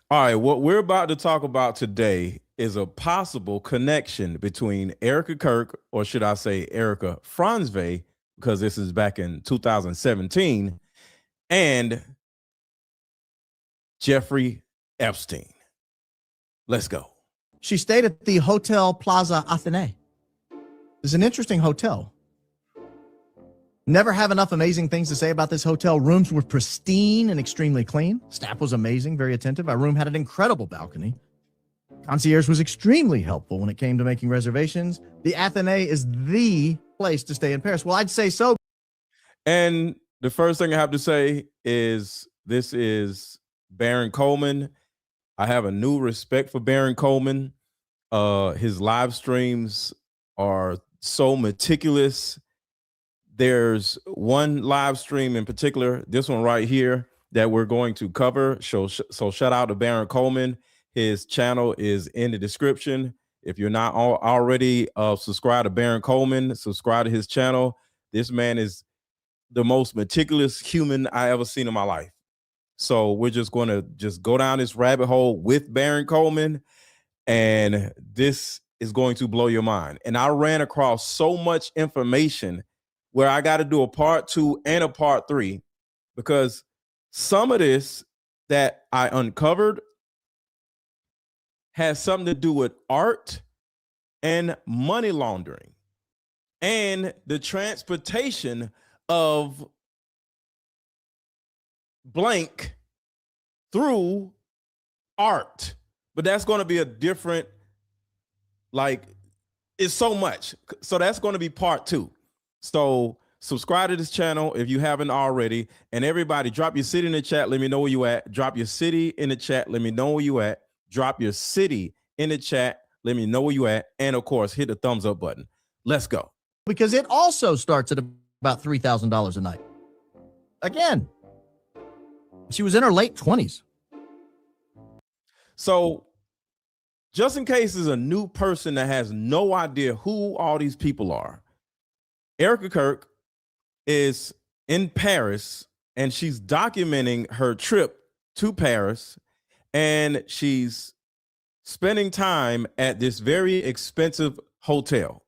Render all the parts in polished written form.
All right, what we're about to talk about today is a possible connection between Erika Kirk, or should I say Erika Frantzve, because this is back in 2017, and Jeffrey Epstein. Let's go. She stayed at the Hotel Plaza Athenae. It's an interesting hotel. Never have enough amazing things to say about this hotel. Rooms were pristine and extremely clean. Staff was amazing, very attentive. Our room had an incredible balcony. Concierge was extremely helpful when it came to making reservations. The Athenae is the place to stay in Paris. Well, I'd say so. And the first thing I have to say is this is Baron Coleman. I have a new respect for Baron Coleman. His live streams are so meticulous. There's one live stream in particular, this one right here, that we're going to cover. So shout out to Baron Coleman. His channel is in the description. If you're not already subscribed to Baron Coleman, subscribe to his channel. This man is the most meticulous human I ever seen in my life. So we're just going to go down this rabbit hole with Baron Coleman, and this is going to blow your mind. And I ran across so much information where I got to do a part 2 and a part 3, because some of this that I uncovered has something to do with art and money laundering and the transportation of blank through art. But that's going to be a different, it's so much. So that's going to be part 2. So subscribe to this channel if you haven't already. And everybody, drop your city in the chat. Let me know where you at. Drop your city in the chat. Let me know where you at. Drop your city in the chat. Let me know where you at. And of course, hit the thumbs up button. Let's go. Because it also starts at about $3,000 a night. Again, she was in her late 20s. So just in case there's a new person that has no idea who all these people are, Erika Kirk is in Paris, and she's documenting her trip to Paris, and she's spending time at this very expensive hotel.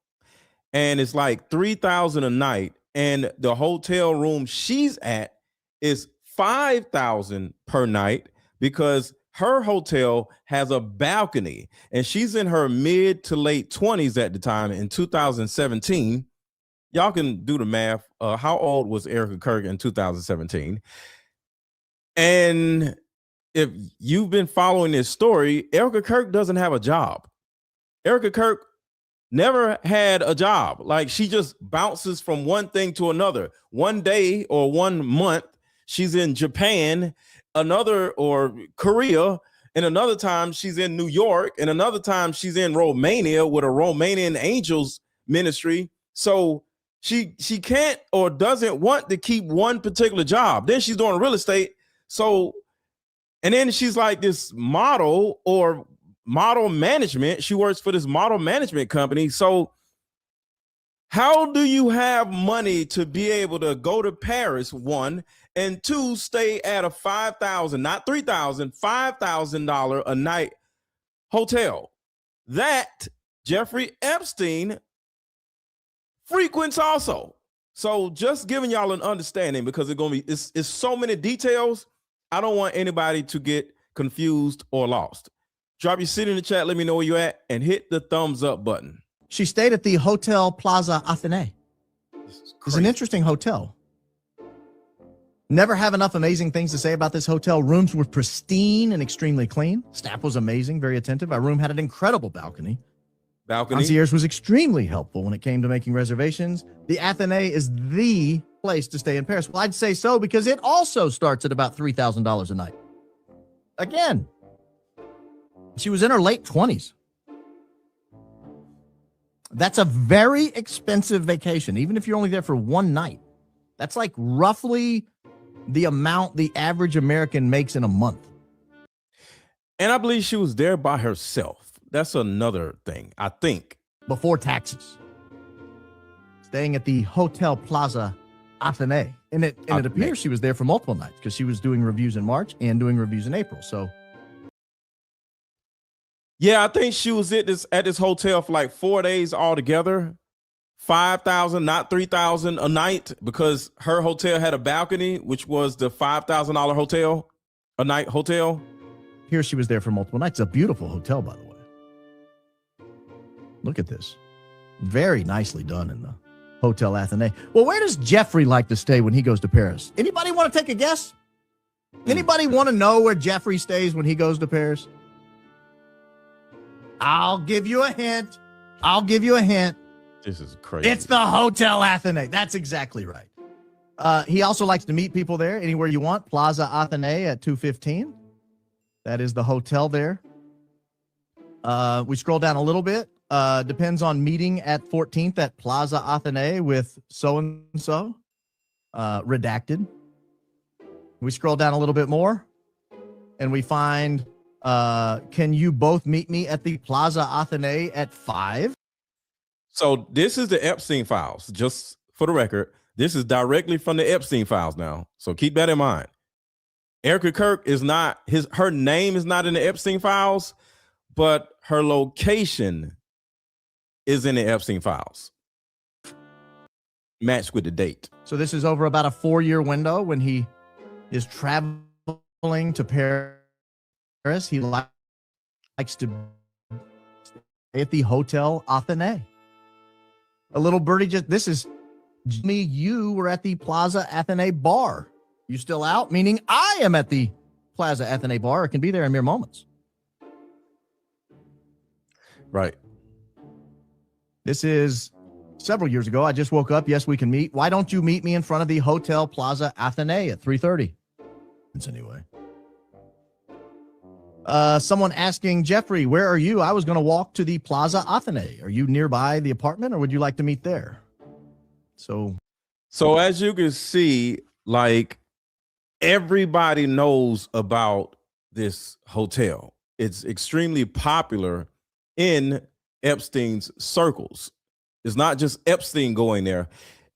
And it's like $3,000 a night, and the hotel room she's at is $5,000 per night because her hotel has a balcony, and she's in her mid to late 20s at the time in 2017. Y'all can do the math. How old was Erika Kirk in 2017? And if you've been following this story, Erika Kirk doesn't have a job. Erika Kirk never had a job. Like, she just bounces from one thing to another. One day or 1 month, she's in Japan, another or Korea, and another time she's in New York, and another time she's in Romania with a Romanian Angels ministry. So she can't or doesn't want to keep one particular job. Then she's doing real estate. So, and then she's like this model or model management. She works for this model management company. So how do you have money to be able to go to Paris, 1, and 2, stay at a $5,000, not $3,000, $5,000 a night hotel that Jeffrey Epstein frequents also? So just giving y'all an understanding, because it's so many details. I don't want anybody to get confused or lost. Drop your city in the chat. Let me know where you're at, and hit the thumbs up button. She stayed at the Hotel Plaza Athenae. It's an interesting hotel. Never have enough amazing things to say about this hotel. Rooms were pristine and extremely clean. Staff was amazing, very attentive. Our room had an incredible balcony. Concierge was extremely helpful when it came to making reservations. The Athenae is the place to stay in Paris. Well, I'd say so, because it also starts at about $3,000 a night. Again, she was in her late 20s. That's a very expensive vacation, even if you're only there for 1 night. That's like roughly the amount the average American makes in a month. And I believe she was there by herself. That's another thing, I think. Before taxes. Staying at the Hotel Plaza Athenae. And it appears she was there for multiple nights, because she was doing reviews in March and doing reviews in April. So Yeah, I think she was at this hotel for like 4 days altogether. 5,000, not 3,000 a night, because her hotel had a balcony, which was the $5,000 hotel, a night hotel. Here she was there for multiple nights. It's a beautiful hotel, by the way. Look at this. Very nicely done in the Hotel Athénée. Well, where does Jeffrey like to stay when he goes to Paris? Anybody want to take a guess? Anybody want to know where Jeffrey stays when he goes to Paris? I'll give you a hint. This is crazy. It's the Hotel Athénée. That's exactly right. He also likes to meet people there anywhere you want. Plaza Athénée at 215. That is the hotel there. We scroll down a little bit. Depends on meeting at 14th at Plaza Athénée with so-and-so. Redacted. We scroll down a little bit more and we find, can you both meet me at the Plaza Athénée at 5? So this is the Epstein files. Just for the record, this is directly from the Epstein files now. So keep that in mind. Erika Kirk is not her name is not in the Epstein files, but her location is in the Epstein files. Matched with the date. So this is over about a 4-year window when he is traveling to Paris. He likes to stay at the Hotel Athénée. A little birdie this is me. You were at the Plaza Athénée bar. You still out? Meaning I am at the Plaza Athénée bar. It can be there in mere moments. Right. This is several years ago. I just woke up. Yes, we can meet. Why don't you meet me in front of the Hotel Plaza Athénée at 3:30? It's anyway. Someone asking Jeffrey, where are you? I was going to walk to the Plaza Athénée. Are you nearby the apartment or would you like to meet there? So as you can see, like, everybody knows about this hotel. It's extremely popular in Epstein's circles. It's not just Epstein going there.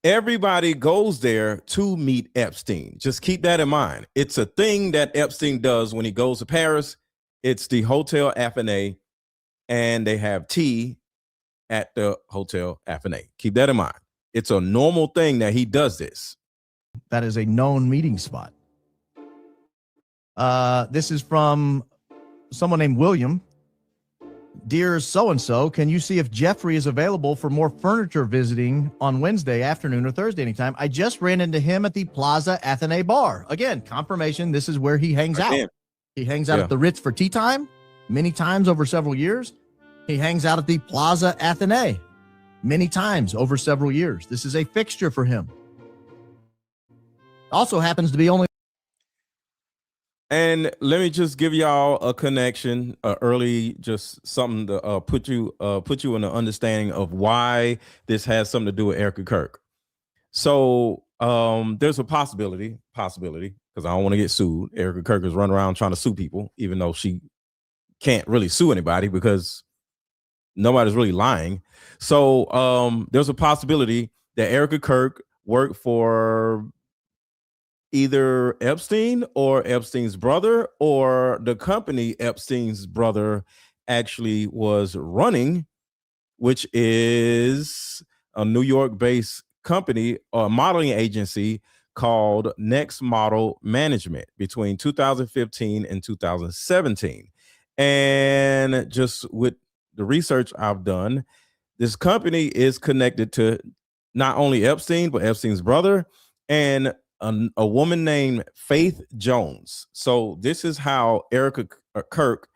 Everybody goes there to meet Epstein. Just keep that in mind. It's a thing that Epstein does when he goes to Paris. It's the Hotel Athénée, and they have tea at the Hotel Athénée. Keep that in mind. It's a normal thing that he does this. That is a known meeting spot. This is from someone named William. Dear so-and-so, can you see if Jeffrey is available for more furniture visiting on Wednesday afternoon or Thursday anytime? I just ran into him at the Plaza Athénée bar. Again, confirmation, this is where he hangs out. He hangs out at the Ritz for tea time many times over several years. He hangs out at the Plaza Athénée many times over several years. This is a fixture for him. Also happens to be only. And let me just give y'all a connection early, just something to put you in the understanding of why this has something to do with Erika Kirk. So there's a possibility, because I don't want to get sued. Erika Kirk is running around trying to sue people, even though she can't really sue anybody because nobody's really lying. So there's a possibility that Erika Kirk worked for either Epstein or Epstein's brother, or the company Epstein's brother actually was running, which is a New York-based company or modeling agency called Next Model Management between 2015 and 2017. And just with the research I've done, this company is connected to not only Epstein, but Epstein's brother and a woman named Faith Jones. So this is how Erika Kirk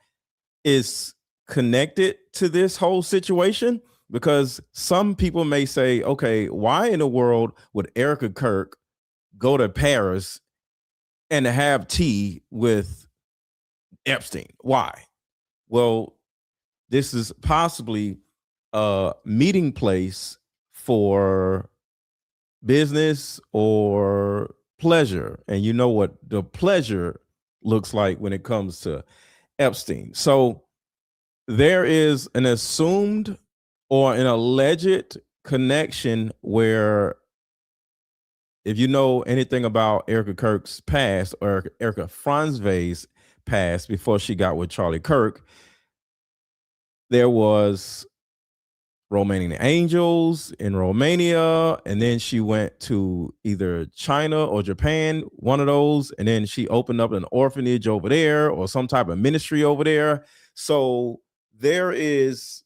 is connected to this whole situation, because some people may say, okay, why in the world would Erika Kirk go to Paris and have tea with Epstein? Why? Well, this is possibly a meeting place for business or pleasure, and you know what the pleasure looks like when it comes to Epstein. So there is an assumed or an alleged connection where, if you know anything about Erika Kirk's past, or Erika Frantzve's past before she got with Charlie Kirk, there was Romanian Angels in Romania, and then she went to either China or Japan, one of those, and then she opened up an orphanage over there or some type of ministry over there. So there is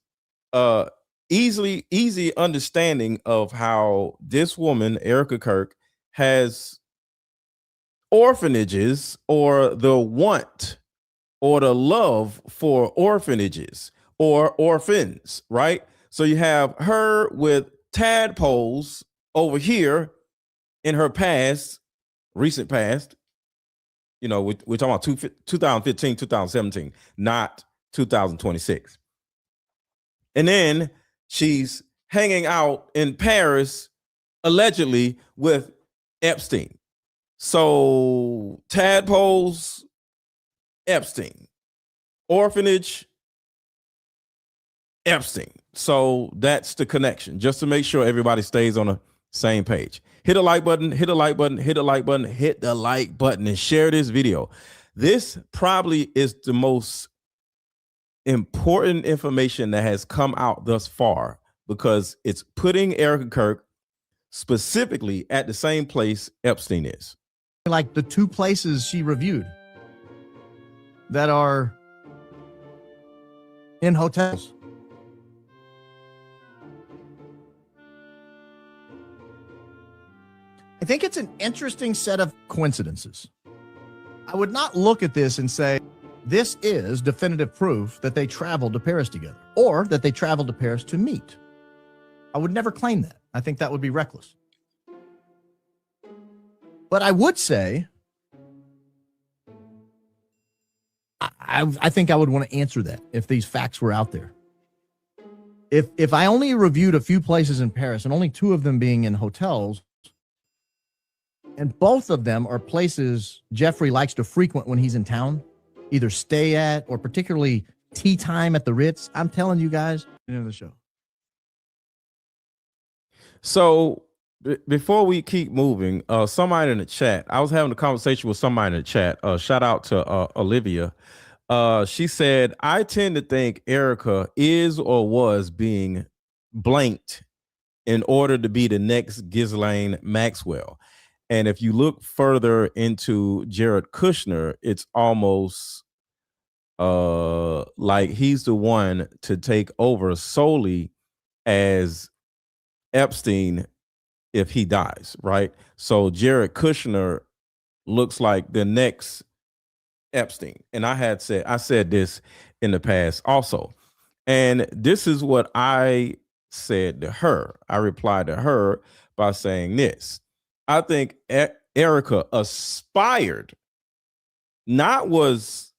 easy understanding of how this woman, Erika Kirk, has orphanages or the want or the love for orphanages or orphans, right? So you have her with tadpoles over here in her past, recent past. You know, we're talking about 2015, 2017, not 2026. And then she's hanging out in Paris, allegedly with Epstein. So tadpoles, Epstein. Orphanage, Epstein. So that's the connection, just to make sure everybody stays on the same page. Hit a like button, hit a like button, hit a like button, hit the like button, and share this video. This probably is the most important information that has come out thus far, because it's putting Erika Kirk specifically at the same place Epstein is. Like the two places she reviewed that are in hotels. I think it's an interesting set of coincidences. I would not look at this and say, this is definitive proof that they traveled to Paris together or that they traveled to Paris to meet. I would never claim that. I think that would be reckless. But I would say, I think I would want to answer that if these facts were out there. If I only reviewed a few places in Paris and only two of them being in hotels, and both of them are places Jeffrey likes to frequent when he's in town, either stay at or particularly tea time at the Ritz, I'm telling you guys, end of the show. So before we keep moving, somebody in the chat, I was having a conversation with somebody in the chat. Shout out to Olivia. She said, I tend to think Erika is or was being blanked in order to be the next Ghislaine Maxwell. And if you look further into Jared Kushner, it's almost like he's the one to take over solely as Epstein if he dies, right? So Jared Kushner looks like the next Epstein. And I said this in the past also. And this is what I said to her. I replied to her by saying this. I think Erika aspired, not was,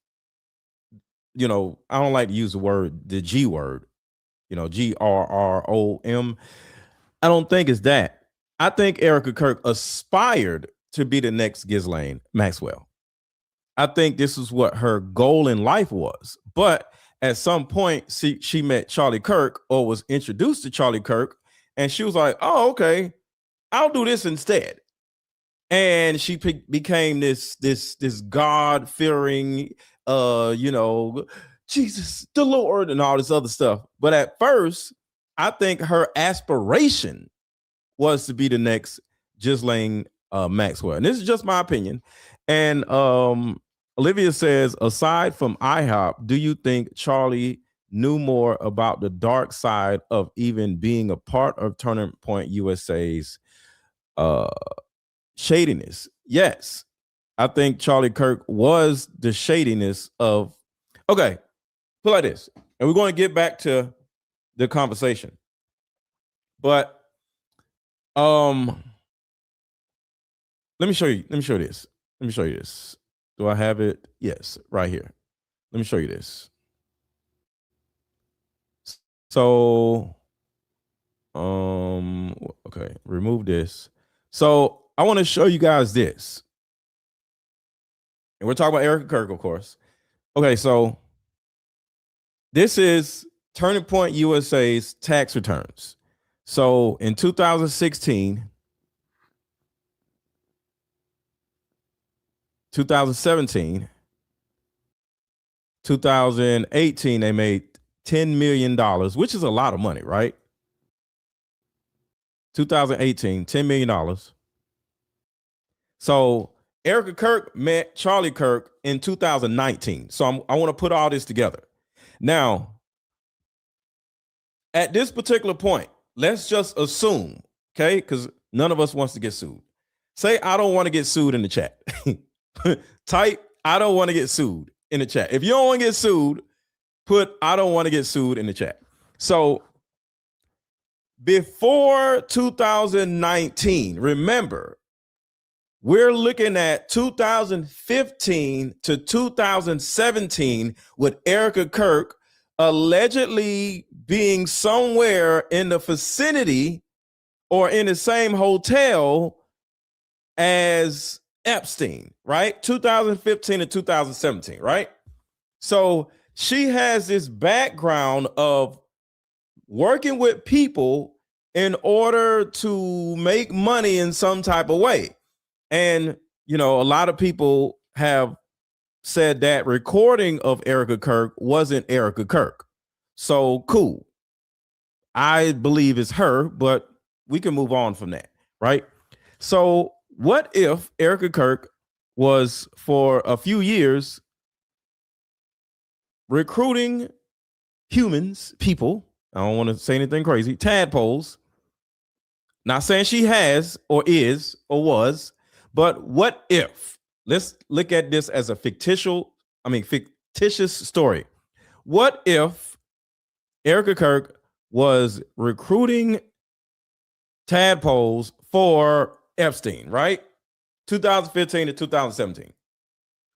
I don't like to use the G word, GRROM. I don't think it's that. I think Erika Kirk aspired to be the next Ghislaine Maxwell. I think this is what her goal in life was. But at some point, she met Charlie Kirk or was introduced to Charlie Kirk, and she was like, oh, okay, I'll do this instead. And she became this God-fearing, Jesus, the Lord, and all this other stuff. But at first, I think her aspiration was to be the next Ghislaine Maxwell. And this is just my opinion. And Olivia says, aside from IHOP, do you think Charlie knew more about the dark side of even being a part of Turning Point USA's shadiness? Yes. I think Charlie Kirk was the shadiness of, okay, put it like this, and we're going to get back to the conversation. But let me show you this. Do I have it? Yes, right here. Let me show you this. So, okay, remove this. So I want to show you guys this. And we're talking about Erika Kirk, of course. Okay, so this is Turning Point USA's tax returns. So in 2016, 2017, 2018, they made $10 million, which is a lot of money, right? 2018, $10 million. So Erika Kirk met Charlie Kirk in 2019. So I want to put all this together. Now, at this particular point, let's just assume, okay, because none of us wants to get sued. Say, I don't want to get sued in the chat. Type, I don't want to get sued in the chat. If you don't want to get sued, put, I don't want to get sued in the chat. So before 2019, remember, we're looking at 2015 to 2017 with Erika Kirk allegedly being somewhere in the vicinity or in the same hotel as Epstein, right? 2015 to 2017, right? So she has this background of working with people in order to make money in some type of way. And, you know, a lot of people have said that recording of Erika Kirk wasn't Erika Kirk. So cool. I believe it's her, but we can move on from that, right? So what if Erika Kirk was for a few years recruiting humans, people, I don't want to say anything crazy, tadpoles, not saying she has or is or was, but what if, let's look at this as a fictitious story. What if Erika Kirk was recruiting tadpoles for Epstein, right? 2015 to 2017.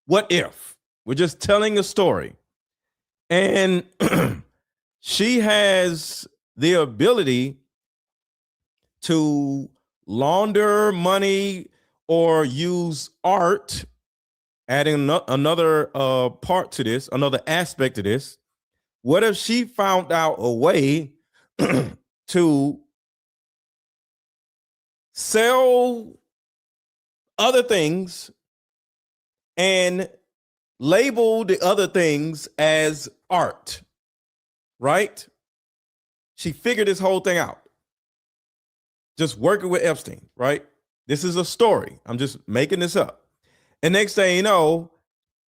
What if? We're just telling a story. And she has the ability to launder money or use art, adding another part to this, another aspect to this. What if she found out a way to sell other things and label the other things as art, right? She figured this whole thing out. Just working with Epstein, right? This is a story. I'm just making this up. And next thing you know,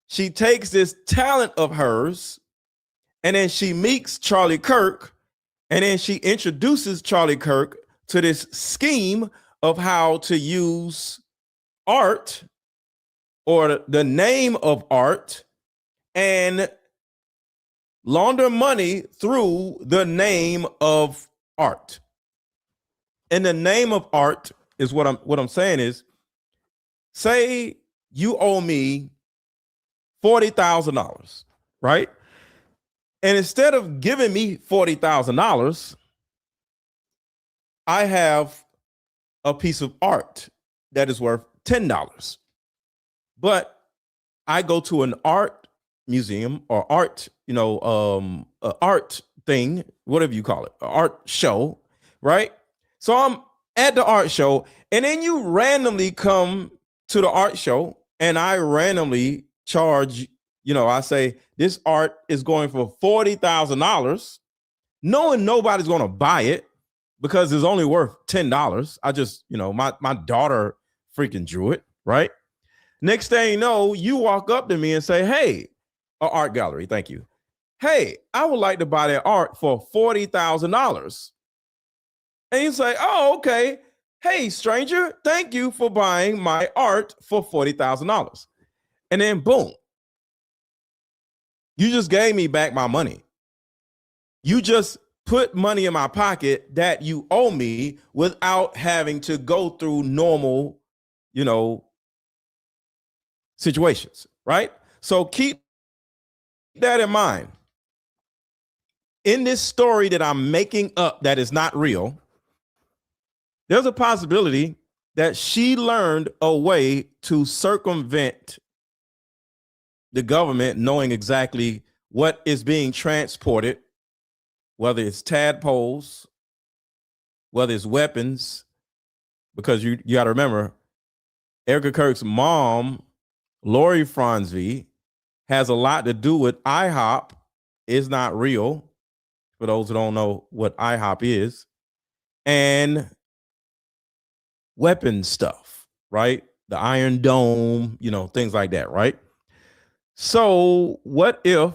she takes this talent of hers and then she meets Charlie Kirk and then she introduces Charlie Kirk to this scheme of how to use art or the name of art and launder money through the name of art. And the name of art is what I'm saying is, say you owe me $40,000, right? And instead of giving me $40,000, I have a piece of art that is worth $10. But I go to an art museum or art, art thing, whatever you call it, an art show, right? So I'm at the art show, and then you randomly come to the art show, and I randomly charge, I say this art is going for $40,000, knowing nobody's going to buy it because it's only worth $10. I just, my daughter freaking drew it, right? Next thing you know, you walk up to me and say, hey, an art gallery, thank you. Hey, I would like to buy that art for $40,000. And you say, oh, okay. Hey, stranger, thank you for buying my art for $40,000. And then boom, you just gave me back my money. You just put money in my pocket that you owe me without having to go through normal, situations, right? So keep that in mind. In this story that I'm making up that is not real, there's a possibility that she learned a way to circumvent the government knowing exactly what is being transported, whether it's tadpoles, whether it's weapons, because you got to remember, Erika Kirk's mom, Lori Frantzve, has a lot to do with IHOP is not real. for those who don't know what IHOP is, and weapon stuff, right? The Iron Dome, things like that, right? So what if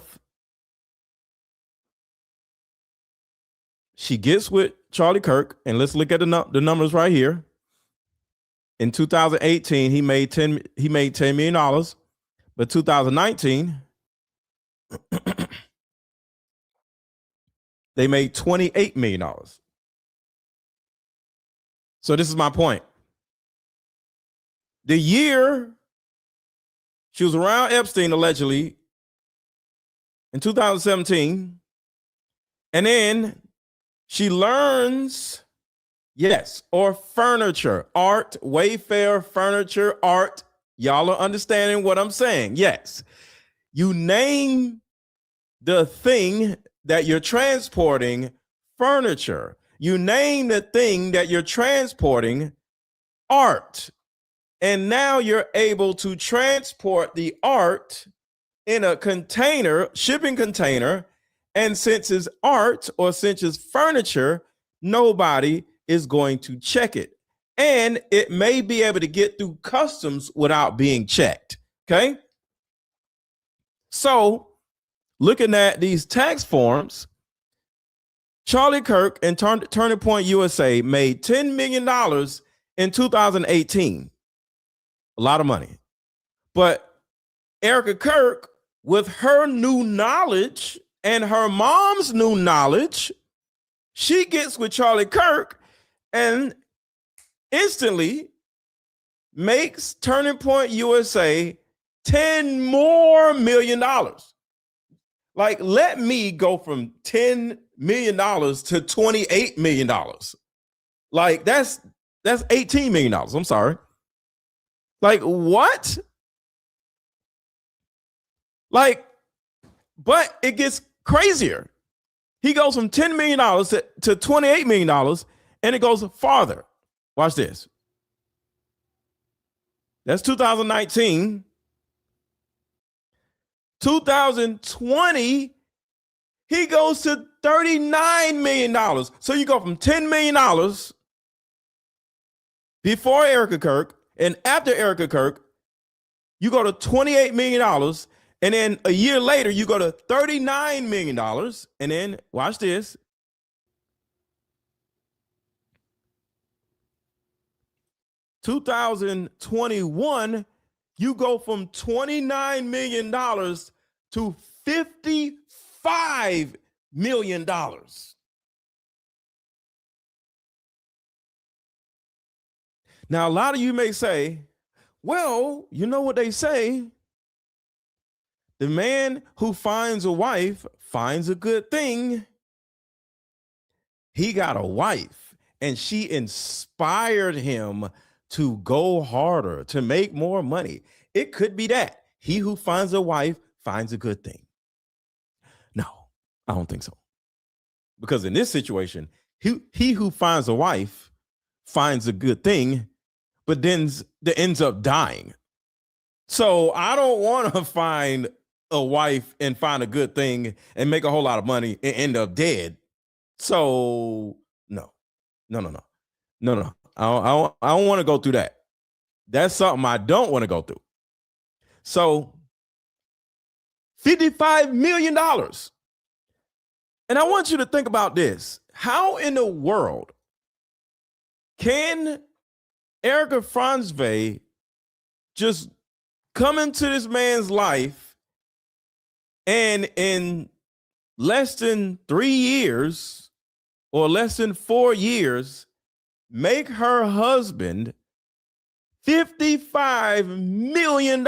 she gets with Charlie Kirk, and let's look at the numbers right here. In 2018, he made $10 million, but 2019, they made $28 million. So this is my point. The year she was around Epstein, allegedly, in 2017, and then she learns, or furniture, art, Wayfair, furniture, art. Y'all are understanding what I'm saying. Yes. You name the thing that you're transporting, furniture. You name the thing that you're transporting, art. And now you're able to transport the art in a container, shipping container. And since it's art or since it's furniture, nobody is going to check it. And it may be able to get through customs without being checked. Okay. So looking at these tax forms, Charlie Kirk and Turning Point USA made $10 million in 2018. A lot of money. But Erika Kirk, with her new knowledge and her mom's new knowledge, she gets with Charlie Kirk and instantly makes Turning Point USA $10 million more. Like, let me go from $10 million to $28 million. Like, that's $18 million. I'm sorry. Like, what? Like, but it gets crazier. He goes from $10 million to $28 million, and it goes farther. Watch this. That's 2019. 2020, he goes to $39 million. So you go from $10 million before Erika Kirk, and after Erika Kirk, you go to $28 million. And then a year later, you go to $39 million. And then, watch this. $2021, you go from $29 million to $55 million. Now, a lot of you may say, well, you know what they say? The man who finds a wife finds a good thing. He got a wife, and she inspired him to go harder, to make more money. It could be that. He who finds a wife finds a good thing. No, I don't think so. Because in this situation, he who finds a wife finds a good thing, but then ends up dying. So I don't want to find a wife and find a good thing and make a whole lot of money and end up dead. So no. I don't want to go through that. That's something I don't want to go through. So $55 million. And I want you to think about this. How in the world can Erika Frantzve just come into this man's life and in less than 3 years or less than 4 years make her husband $55 million?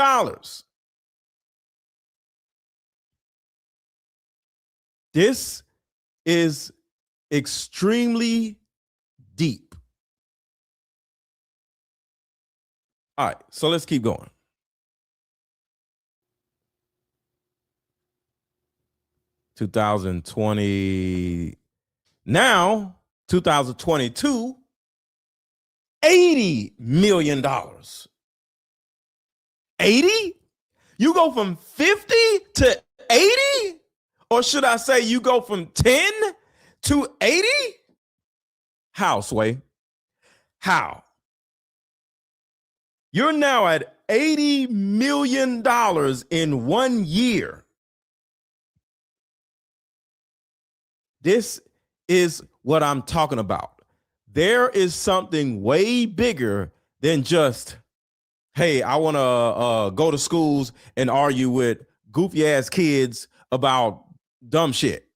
This is extremely deep. All right, so let's keep going. $2020, now 2022, $80 million. 80? You go from 50 to 80? Or should I say you go from 10 280? How, Sway? How? You're now at $80 million in 1 year. This is what I'm talking about. There is something way bigger than just, hey, I want to go to schools and argue with goofy ass kids about dumb shit.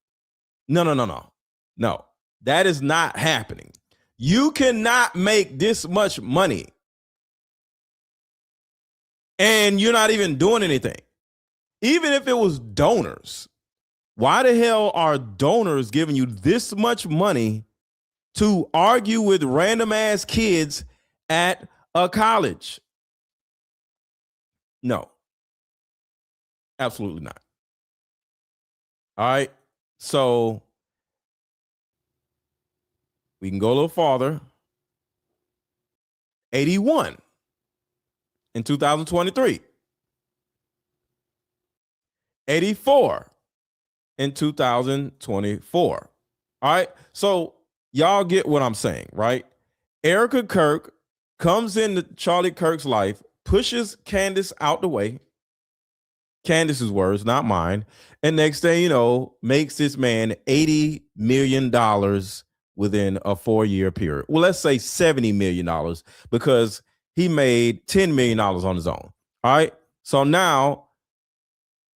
No, that is not happening. You cannot make this much money and you're not even doing anything. Even if it was donors, why the hell are donors giving you this much money to argue with random ass kids at a college? No, absolutely not. All right. So we can go a little farther. 81 in 2023. 84 in 2024. All right. So y'all get what I'm saying, right? Erika Kirk comes into Charlie Kirk's life, pushes Candace out the way. Candace's words, not mine. And next thing you know, makes this man $80 million within a 4-year period. Well, let's say $70 million because he made $10 million on his own. All right. So now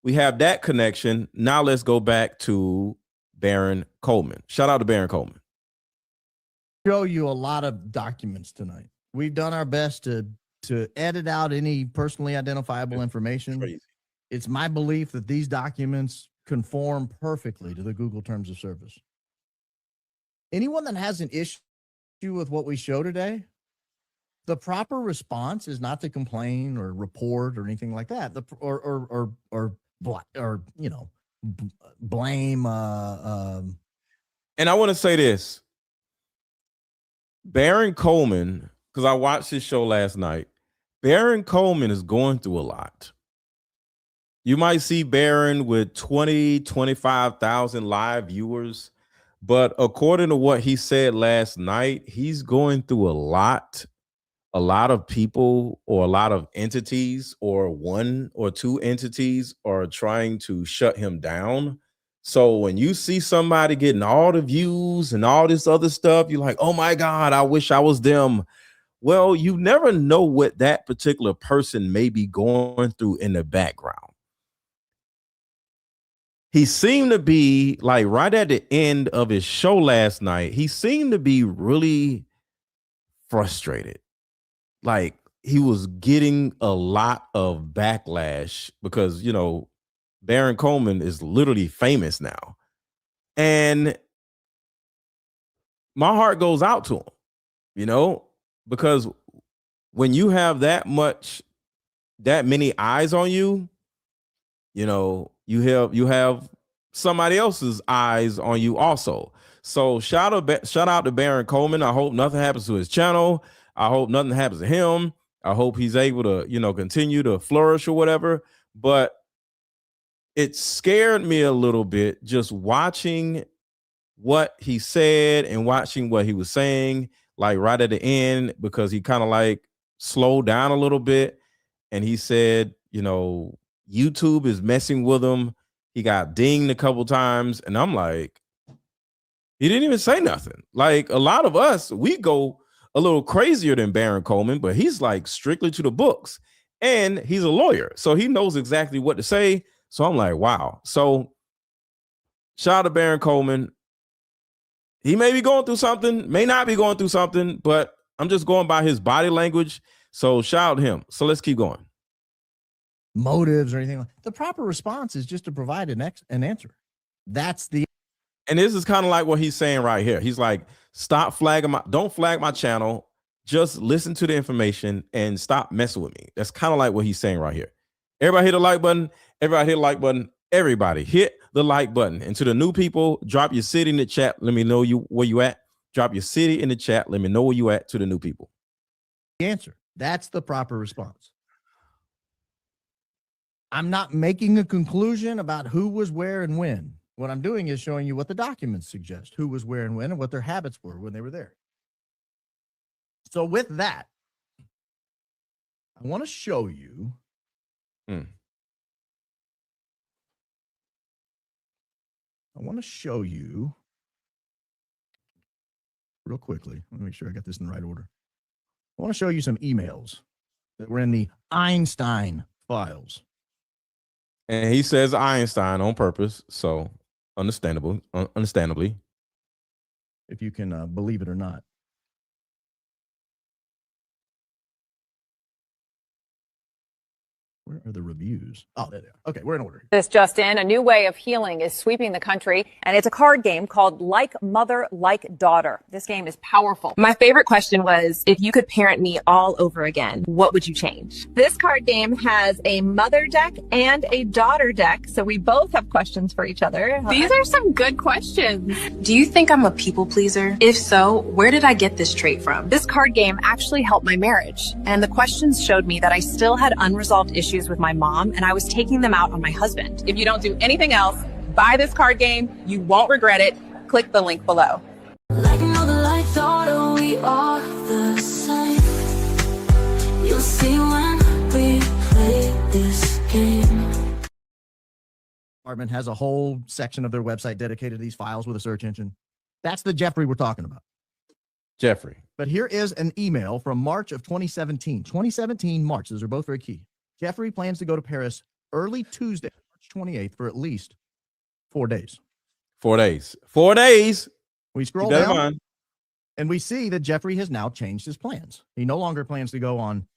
we have that connection. Now let's go back to Baron Coleman. Shout out to Baron Coleman. Show you a lot of documents tonight. We've done our best to edit out any personally identifiable information. Crazy. It's my belief that these documents conform perfectly to the Google Terms of Service. Anyone that has an issue with what we show today, the proper response is not to complain or report or anything like that. Blame. And I want to say this. Baron Coleman, because I watched his show last night, Baron Coleman is going through a lot. You might see Baron with 20, 25,000 live viewers, but according to what he said last night, he's going through a lot of people or a lot of entities or 1 or 2 entities are trying to shut him down. So when you see somebody getting all the views and all this other stuff, you're like, oh my God, I wish I was them. Well, you never know what that particular person may be going through in the background. He seemed to be like right at the end of his show last night, he seemed to be really frustrated. Like he was getting a lot of backlash because, you know, Baron Coleman is literally famous now. And my heart goes out to him, you know, because when you have that many eyes on you, you know, you have somebody else's eyes on you also. So shout out to Baron Coleman. I hope nothing happens to his channel. I hope nothing happens to him. I hope he's able to, you know, continue to flourish or whatever. But it scared me a little bit just watching what he said and watching what he was saying, like right at the end, because he kind of like slowed down a little bit. And he said, you know, YouTube is messing with him. He got dinged a couple times. And I'm like, he didn't even say nothing. Like a lot of us, we go a little crazier than Baron Coleman, but he's like strictly to the books and he's a lawyer. So he knows exactly what to say. So I'm like, wow. So shout out to Baron Coleman. He may be going through something, may not be going through something, but I'm just going by his body language. So shout out to him. So let's keep going. Motives or anything. The proper response is just to provide an answer. That's the. And this is kind of like what he's saying right here. He's like, stop flagging don't flag my channel. Just listen to the information and stop messing with me. That's kind of like what he's saying right here. Everybody hit the like button. Everybody hit the like button. Everybody hit the like button. And to the new people, drop your city in the chat. Let me know where you at. Drop your city in the chat. Let me know where you at to the new people. The answer. That's the proper response. I'm not making a conclusion about who was where and when. What I'm doing is showing you what the documents suggest, who was where and when, and what their habits were when they were there. So with that, I want to show you. I want to show you real quickly. Let me make sure I got this in the right order. I want to show you some emails that were in the Einstein files. And he says Einstein on purpose, so understandably. If you can believe it or not. Where are the reviews? Oh, there they are. Okay, we're in order. This just in, a new way of healing is sweeping the country, and it's a card game called Like Mother, Like Daughter. This game is powerful. My favorite question was, if you could parent me all over again, what would you change? This card game has a mother deck and a daughter deck, so we both have questions for each other. These are some good questions. Do you think I'm a people pleaser? If so, where did I get this trait from? This card game actually helped my marriage, and the questions showed me that I still had unresolved issues with my mom, and I was taking them out on my husband. If you don't do anything else, buy this card game. You won't regret it. Click the link below. Like mother, like daughter, we are the same. You'll see when we play this game. Department has a whole section of their website dedicated to these files with a search engine. That's the Jeffrey we're talking about. Jeffrey. But here is an email from March of 2017. 2017, March. Those are both very key. Jeffrey plans to go to Paris early Tuesday, March 28th, for at least 4 days. 4 days. 4 days. We scroll down and we see that Jeffrey has now changed his plans. He no longer plans to go on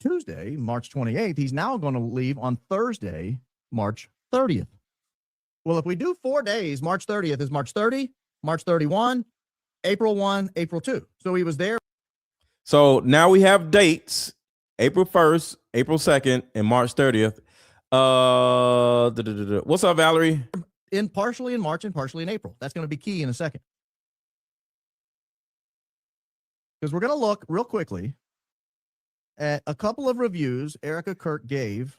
Tuesday, March 28th. He's now going to leave on Thursday, March 30th. Well, if we do 4 days, March 30th is March 30, March 31, April 1, April 2. So he was there. So now we have dates. April 1st, April 2nd, and March 30th. What's up, Valerie? Partially in March and partially in April. That's going to be key in a second. Because we're going to look real quickly at a couple of reviews Erika Kirk gave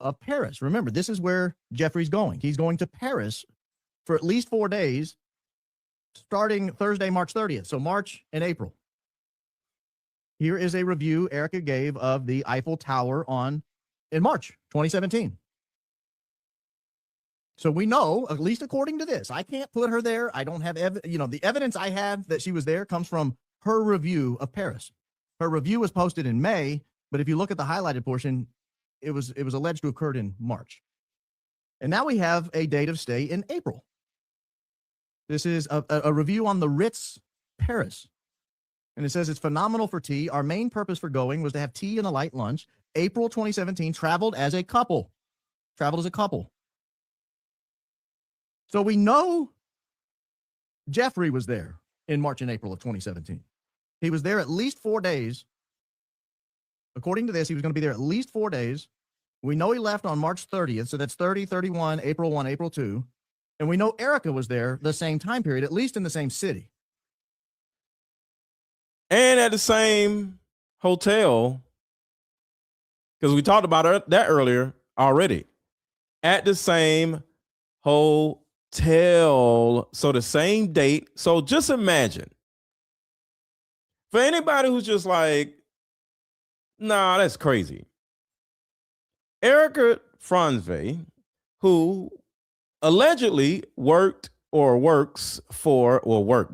of Paris. Remember, this is where Jeffrey's going. He's going to Paris for at least 4 days, starting Thursday, March 30th. So March and April. Here is a review Erika gave of the Eiffel Tower in March 2017. So we know, at least according to this, I can't put her there. I don't have, the evidence I have that she was there comes from her review of Paris. Her review was posted in May, but if you look at the highlighted portion, it was alleged to have occurred in March. And now we have a date of stay in April. This is a review on the Ritz Paris. And it says it's phenomenal for tea. Our main purpose for going was to have tea and a light lunch. April 2017, traveled as a couple. So we know Jeffrey was there in March and April of 2017. He was there at least 4 days. According to this, he was going to be there at least 4 days. We know he left on March 30th. So that's 30, 31, April 1, April 2. And we know Erika was there the same time period, at least in the same city. And at the same hotel, because we talked about that earlier already. At the same hotel. So the same date. So just imagine. For anybody who's just like, nah, that's crazy. Erika Frantzve, who allegedly worked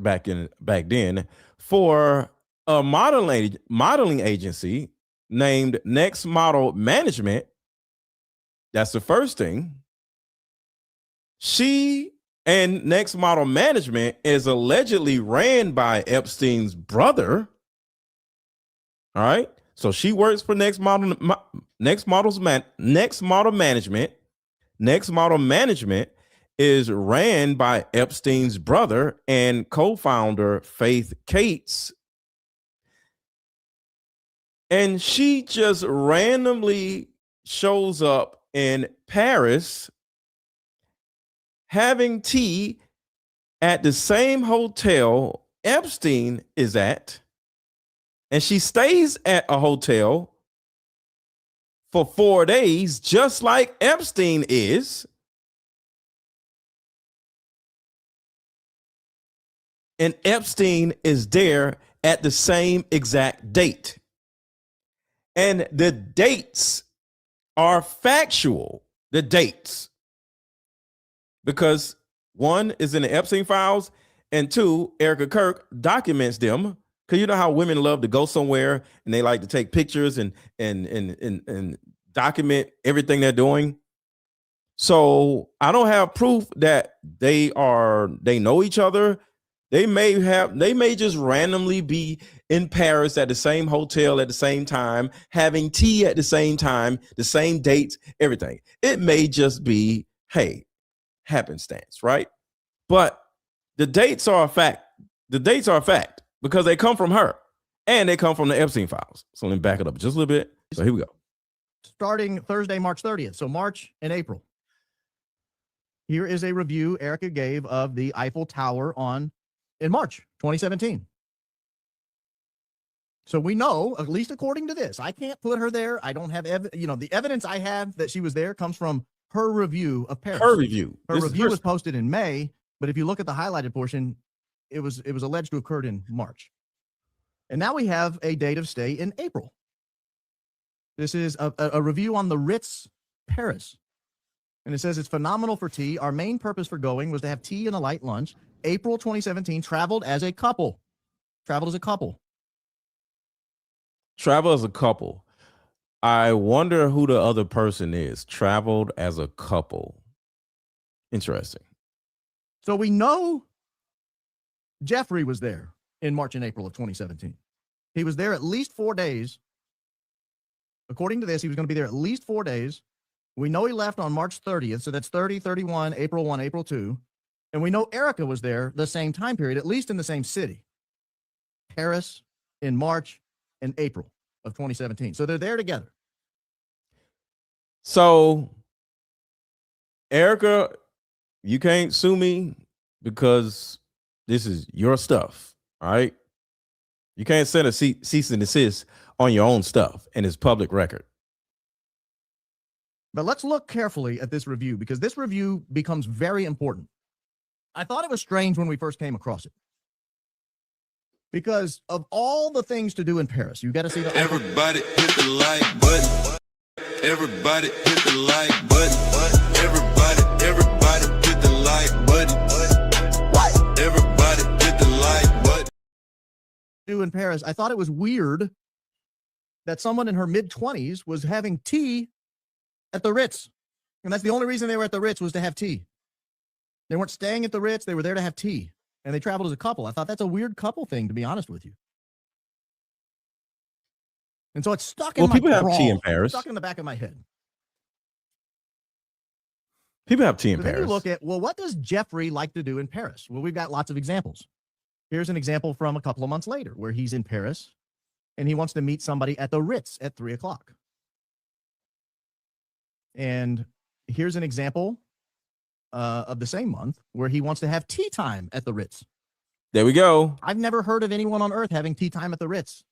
back then for a modeling agency named Next Model Management. That's the first thing. She and Next Model Management is allegedly ran by Epstein's brother. All right. So she works for Next Model Management. Next Model Management is ran by Epstein's brother and co-founder Faith Cates. And she just randomly shows up in Paris having tea at the same hotel Epstein is at. And she stays at a hotel for 4 days, just like Epstein is. and Epstein is there at the same exact date. And the dates are factual, the dates, because one is in the Epstein files, and two, Erika Kirk documents them. Because you know how women love to go somewhere and they like to take pictures and document everything they're doing. So I don't have proof that they know each other. They may just randomly be in Paris at the same hotel at the same time, having tea at the same time, the same dates, everything. It may just be, hey, happenstance, right? But the dates are a fact. The dates are a fact because they come from her and they come from the Epstein files. So let me back it up just a little bit. So here we go. Starting Thursday, March 30th. So March and April. Here is a review Erika gave of the Eiffel Tower in March 2017. So we know, at least according to this, I can't put her there. I don't have, the evidence I have that she was there comes from her review of Paris. Her review. Her review was posted in May, but if you look at the highlighted portion, it was alleged to have occurred in March. And now we have a date of stay in April. This is a review on the Ritz, Paris. And it says it's phenomenal for tea. Our main purpose for going was to have tea and a light lunch. April 2017, traveled as a couple. Traveled as a couple. Travel as a couple. I wonder who the other person is. Traveled as a couple. Interesting. So we know Jeffrey was there in March and April of 2017. He was there at least 4 days. According to this, he was going to be there at least 4 days. We know he left on March 30th, so that's 30, 31, April 1, April 2. And we know Erika was there the same time period, at least in the same city. Paris in March and April of 2017. So they're there together. So, Erika, you can't sue me because this is your stuff, all right? You can't send a cease and desist on your own stuff, and it's public record. But let's look carefully at this review because this review becomes very important. I thought it was strange when we first came across it. Because of all the things to do in Paris, you got to see the... Everybody hit the like button. Everybody hit the like button. Everybody hit the like button. What? Everybody hit the like button. Do in Paris, I thought it was weird that someone in her mid-20s was having tea at the Ritz. And that's the only reason they were at the Ritz was to have tea. They weren't staying at the Ritz. They were there to have tea. And they traveled as a couple. I thought that's a weird couple thing, to be honest with you. And so it's stuck in my people have crawl, tea in Paris. stuck in the back of my head. People have tea in So then Paris. you look at, well, what does Jeffrey like to do in Paris? Well, we've got lots of examples. Here's an example from a couple of months later where he's in Paris and he wants to meet somebody at the Ritz at 3 o'clock. And here's an example of the same month where he wants to have tea time at the Ritz. There we go. I've never heard of anyone on earth having tea time at the Ritz.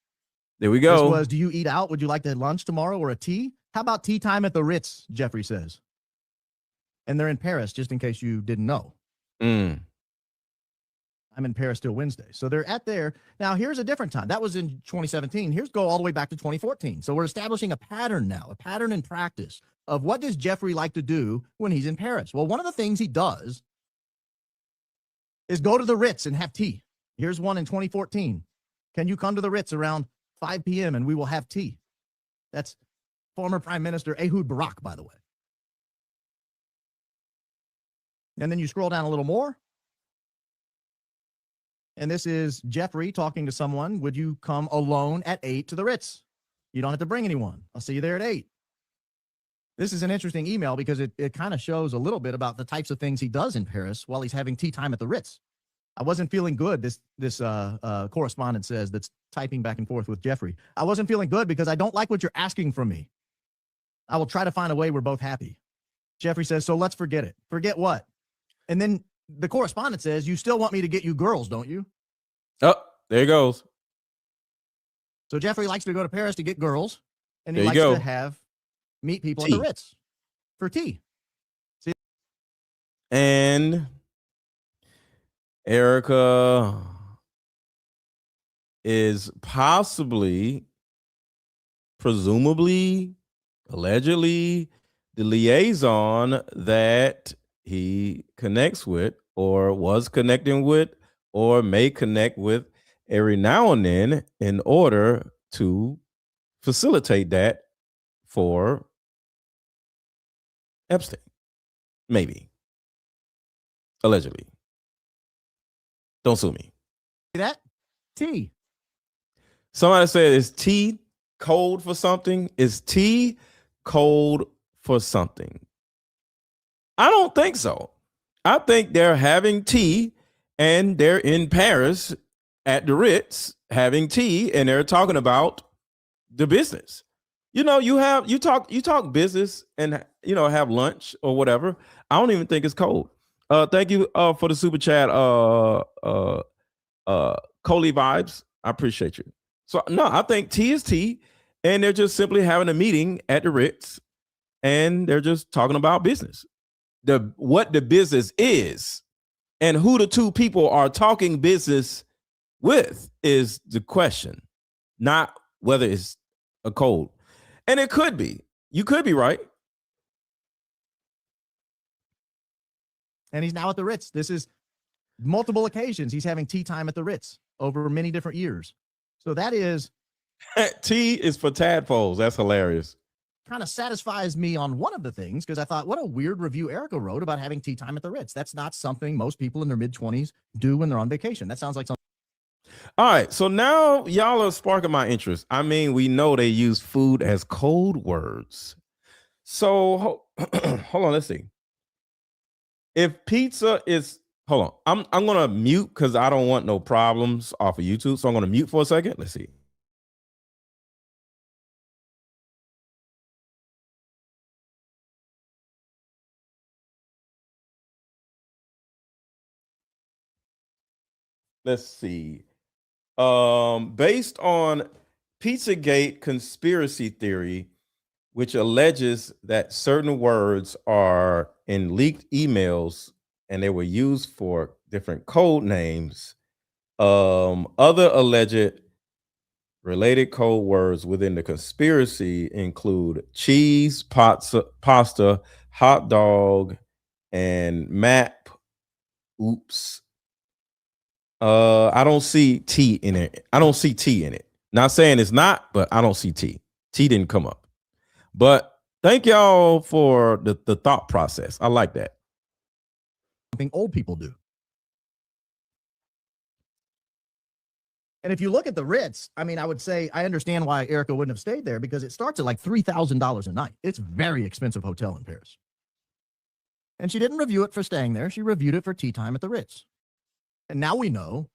There we go. This was, do you eat out? Would you like to have lunch tomorrow or a tea? How about tea time at the Ritz, Jeffrey says. And they're in Paris, just in case you didn't know. Mm. I'm in Paris till Wednesday. So they're at there. Now, here's a different time. That was in 2017. Here's go all the way back to 2014. So we're establishing a pattern now, a pattern in practice of what does Jeffrey like to do when he's in Paris? Well, one of the things he does is go to the Ritz and have tea. Here's one in 2014. Can you come to the Ritz around 5 p.m. and we will have tea? That's former Prime Minister Ehud Barak, by the way. And then you scroll down a little more. And this is Jeffrey talking to someone. Would you come alone at 8 to the Ritz? You don't have to bring anyone. I'll see you there at 8. This is an interesting email because it kind of shows a little bit about the types of things he does in Paris while he's having tea time at the Ritz. I wasn't feeling good, this correspondent says, that's typing back and forth with Jeffrey. I wasn't feeling good because I don't like what you're asking from me. I will try to find a way we're both happy. Jeffrey says, so let's forget it. Forget what? And then the correspondent says, you still want me to get you girls, don't you? Oh, there he goes. So Jeffrey likes to go to Paris to get girls, and he There you likes go. to meet people Tea. at the Ritz for tea. And Erika, is possibly, presumably, allegedly, the liaison that he connects with or was connecting with or may connect with every now and then in order to facilitate that for Epstein. Maybe. Allegedly. Don't sue me. That T. Somebody said, is T code for something? Is T code for something? I don't think so. I think they're having tea and they're in Paris at the Ritz having tea and they're talking about the business. You know, you talk business and, you know, have lunch or whatever. I don't even think it's cold. Thank you for the super chat, Coley Vibes. I appreciate you. So no, I think tea is tea, and they're just simply having a meeting at the Ritz, and they're just talking about business. What the business is, and who the two people are talking business with is the question, not whether it's a code. And it could be. You could be right. And he's now at the Ritz. This is multiple occasions. He's having tea time at the Ritz over many different years. So that is T is for tadpoles. That's hilarious. Kind of satisfies me on one of the things, because I thought, what a weird review Erika wrote about having tea time at the Ritz. That's not something most people in their mid-20s do when they're on vacation. That sounds like something. All right, so now y'all are sparking my interest. I mean, we know they use food as code words. So hold on, let's see. If pizza is, hold on, I'm gonna mute because I don't want no problems off of YouTube. So I'm gonna mute for a second. Let's see. Let's see. Based on Pizzagate conspiracy theory, which alleges that certain words are in leaked emails and they were used for different code names, other alleged related code words within the conspiracy include cheese, pasta, hot dog, and map. Oops. I don't see T in it. I don't see T in it. Not saying it's not, but I don't see T. T didn't come up. But thank y'all for the thought process. I like that. Something old people do. And if you look at the Ritz, I mean, I would say I understand why Erika wouldn't have stayed there, because it starts at like $3,000 a night. It's a very expensive hotel in Paris. And she didn't review it for staying there. She reviewed it for tea time at the Ritz. And now we know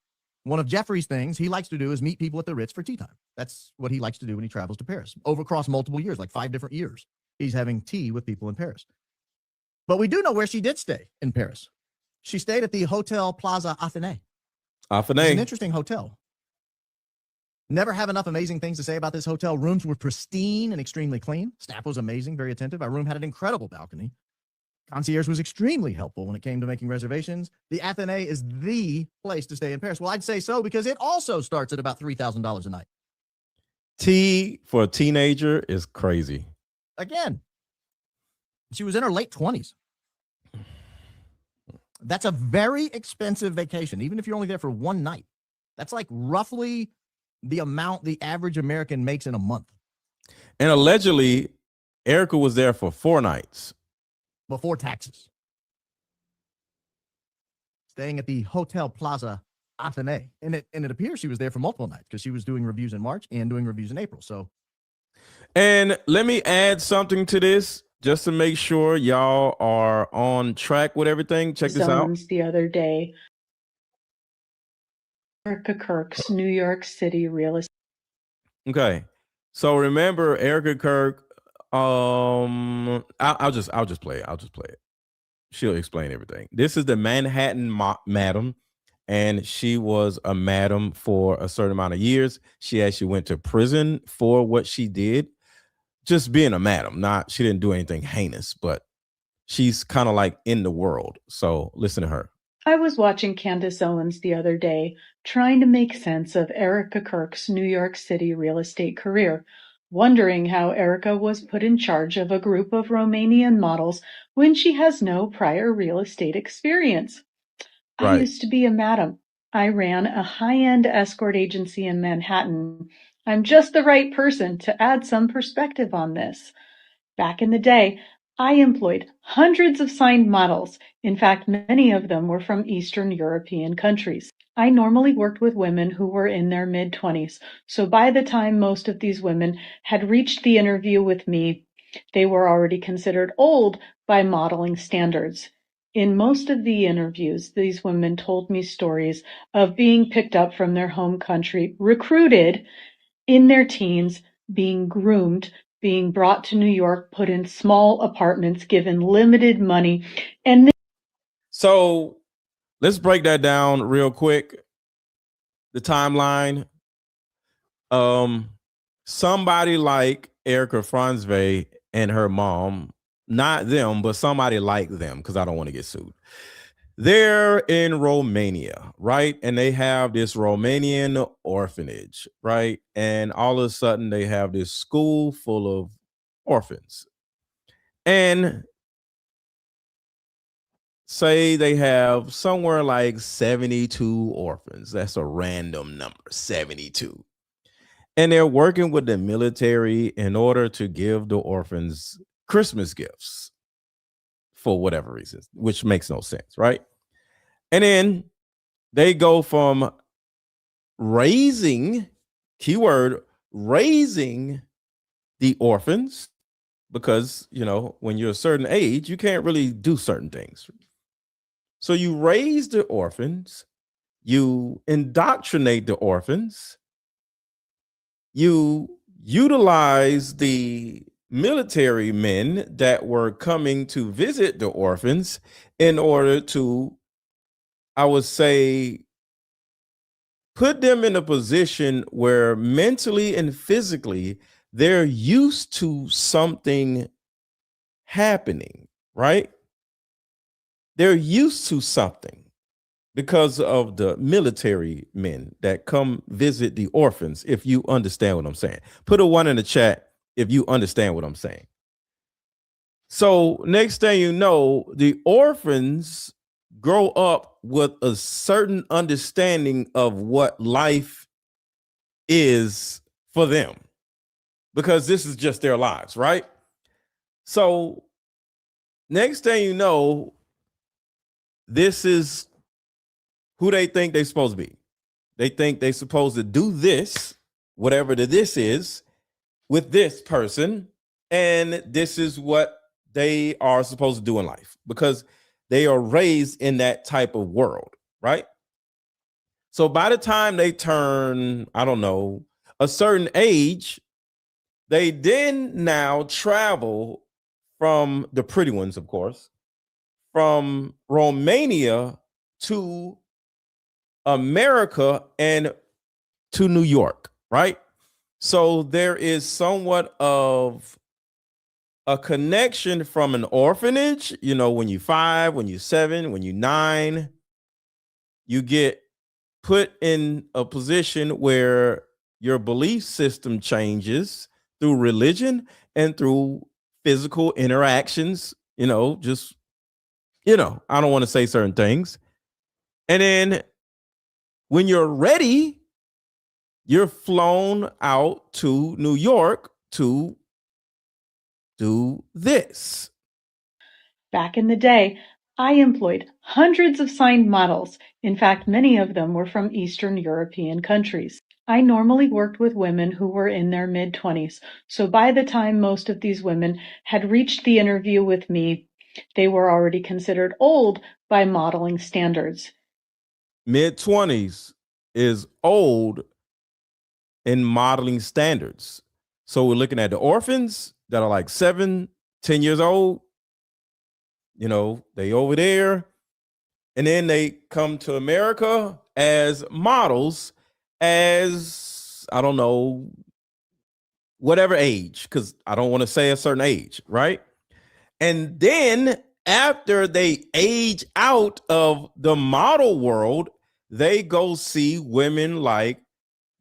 one of Jeffrey's things he likes to do is meet people at the Ritz for tea time. That's what he likes to do when he travels to Paris. Across multiple years, like 5 different years, he's having tea with people in Paris. But we do know where she did stay in Paris. She stayed at the Hotel Plaza Athénée. It's an interesting hotel. Never have enough amazing things to say about this hotel. Rooms were pristine and extremely clean. Staff was amazing, very attentive. Our room had an incredible balcony. Concierge was extremely helpful when it came to making reservations. The Athénée is the place to stay in Paris. Well, I'd say so because it also starts at about $3,000 a night. T for a teenager is crazy. Again, she was in her late 20s. That's a very expensive vacation, even if you're only there for one night. That's like roughly the amount the average American makes in a month. And allegedly, Erika was there for 4 nights. Before taxes. Staying at the Hotel Plaza Athénée. And it appears she was there for multiple nights because she was doing reviews in March and doing reviews in April. So, and let me add something to this just to make sure y'all are on track with everything. Check this out. The other day, Erika Kirk's New York City real estate. Okay. So remember Erika Kirk. I'll just play it. I'll just play it. She'll explain everything. This is the Manhattan madam, and she was a madam for a certain amount of years. She actually went to prison for what she did, just being a madam. She didn't do anything heinous, but she's kind of like in the world. So listen to her. I was watching Candace Owens the other day, trying to make sense of Erika Kirk's New York City real estate career, wondering how Erika was put in charge of a group of Romanian models when she has no prior real estate experience. I Right. used to be a madam. I ran a high-end escort agency in Manhattan. I'm just the right person to add some perspective on this. Back in the day, I employed hundreds of signed models. In fact, many of them were from Eastern European countries. I normally worked with women who were in their mid-20s, so by the time most of these women had reached the interview with me, they were already considered old by modeling standards. In most of the interviews, these women told me stories of being picked up from their home country, recruited in their teens, being groomed, being brought to New York, put in small apartments, given limited money, and So let's break that down real quick. The timeline. Somebody like Erika Frantzve and her mom, not them, but somebody like them, because I don't want to get sued. They're in Romania, right? And they have this Romanian orphanage, right? And all of a sudden they have this school full of orphans. And say they have somewhere like 72 orphans. That's a random number, 72. And they're working with the military in order to give the orphans Christmas gifts for whatever reasons, which makes no sense, right? And then they go from raising, keyword, raising the orphans, because, you know, when you're a certain age, you can't really do certain things. So you raise the orphans, you indoctrinate the orphans, you utilize the military men that were coming to visit the orphans in order to, I would say, put them in a position where mentally and physically they're used to something happening, right? They're used to something because of the military men that come visit the orphans, if you understand what I'm saying. Put a 1 in the chat if you understand what I'm saying. So next thing you know, the orphans grow up with a certain understanding of what life is for them, because this is just their lives, right? So next thing you know, this is who they think they're supposed to be. They think they're supposed to do this, whatever this is, with this person, and this is what they are supposed to do in life because they are raised in that type of world, right? So by the time they turn, I don't know, a certain age, they then now travel from the pretty ones, of course, from Romania to America and to New York, right? So there is somewhat of a connection from an orphanage. You know, when you're 5, when you're 7, when you're 9, you get put in a position where your belief system changes through religion and through physical interactions, you know, just, you know, I don't want to say certain things. And then when you're ready, you're flown out to New York to do this. back in the day, I employed hundreds of signed models. In fact, many of them were from Eastern European countries. I normally worked with women who were in their mid-20s, so by the time most of these women had reached the interview with me, they were already considered old by modeling standards. Mid-20s is old in modeling standards. So we're looking at the orphans that are like 7, 10 years old. You know, they over there. And then they come to America as models as, I don't know, whatever age, because I don't want to say a certain age, right? And then after they age out of the model world, they go see women like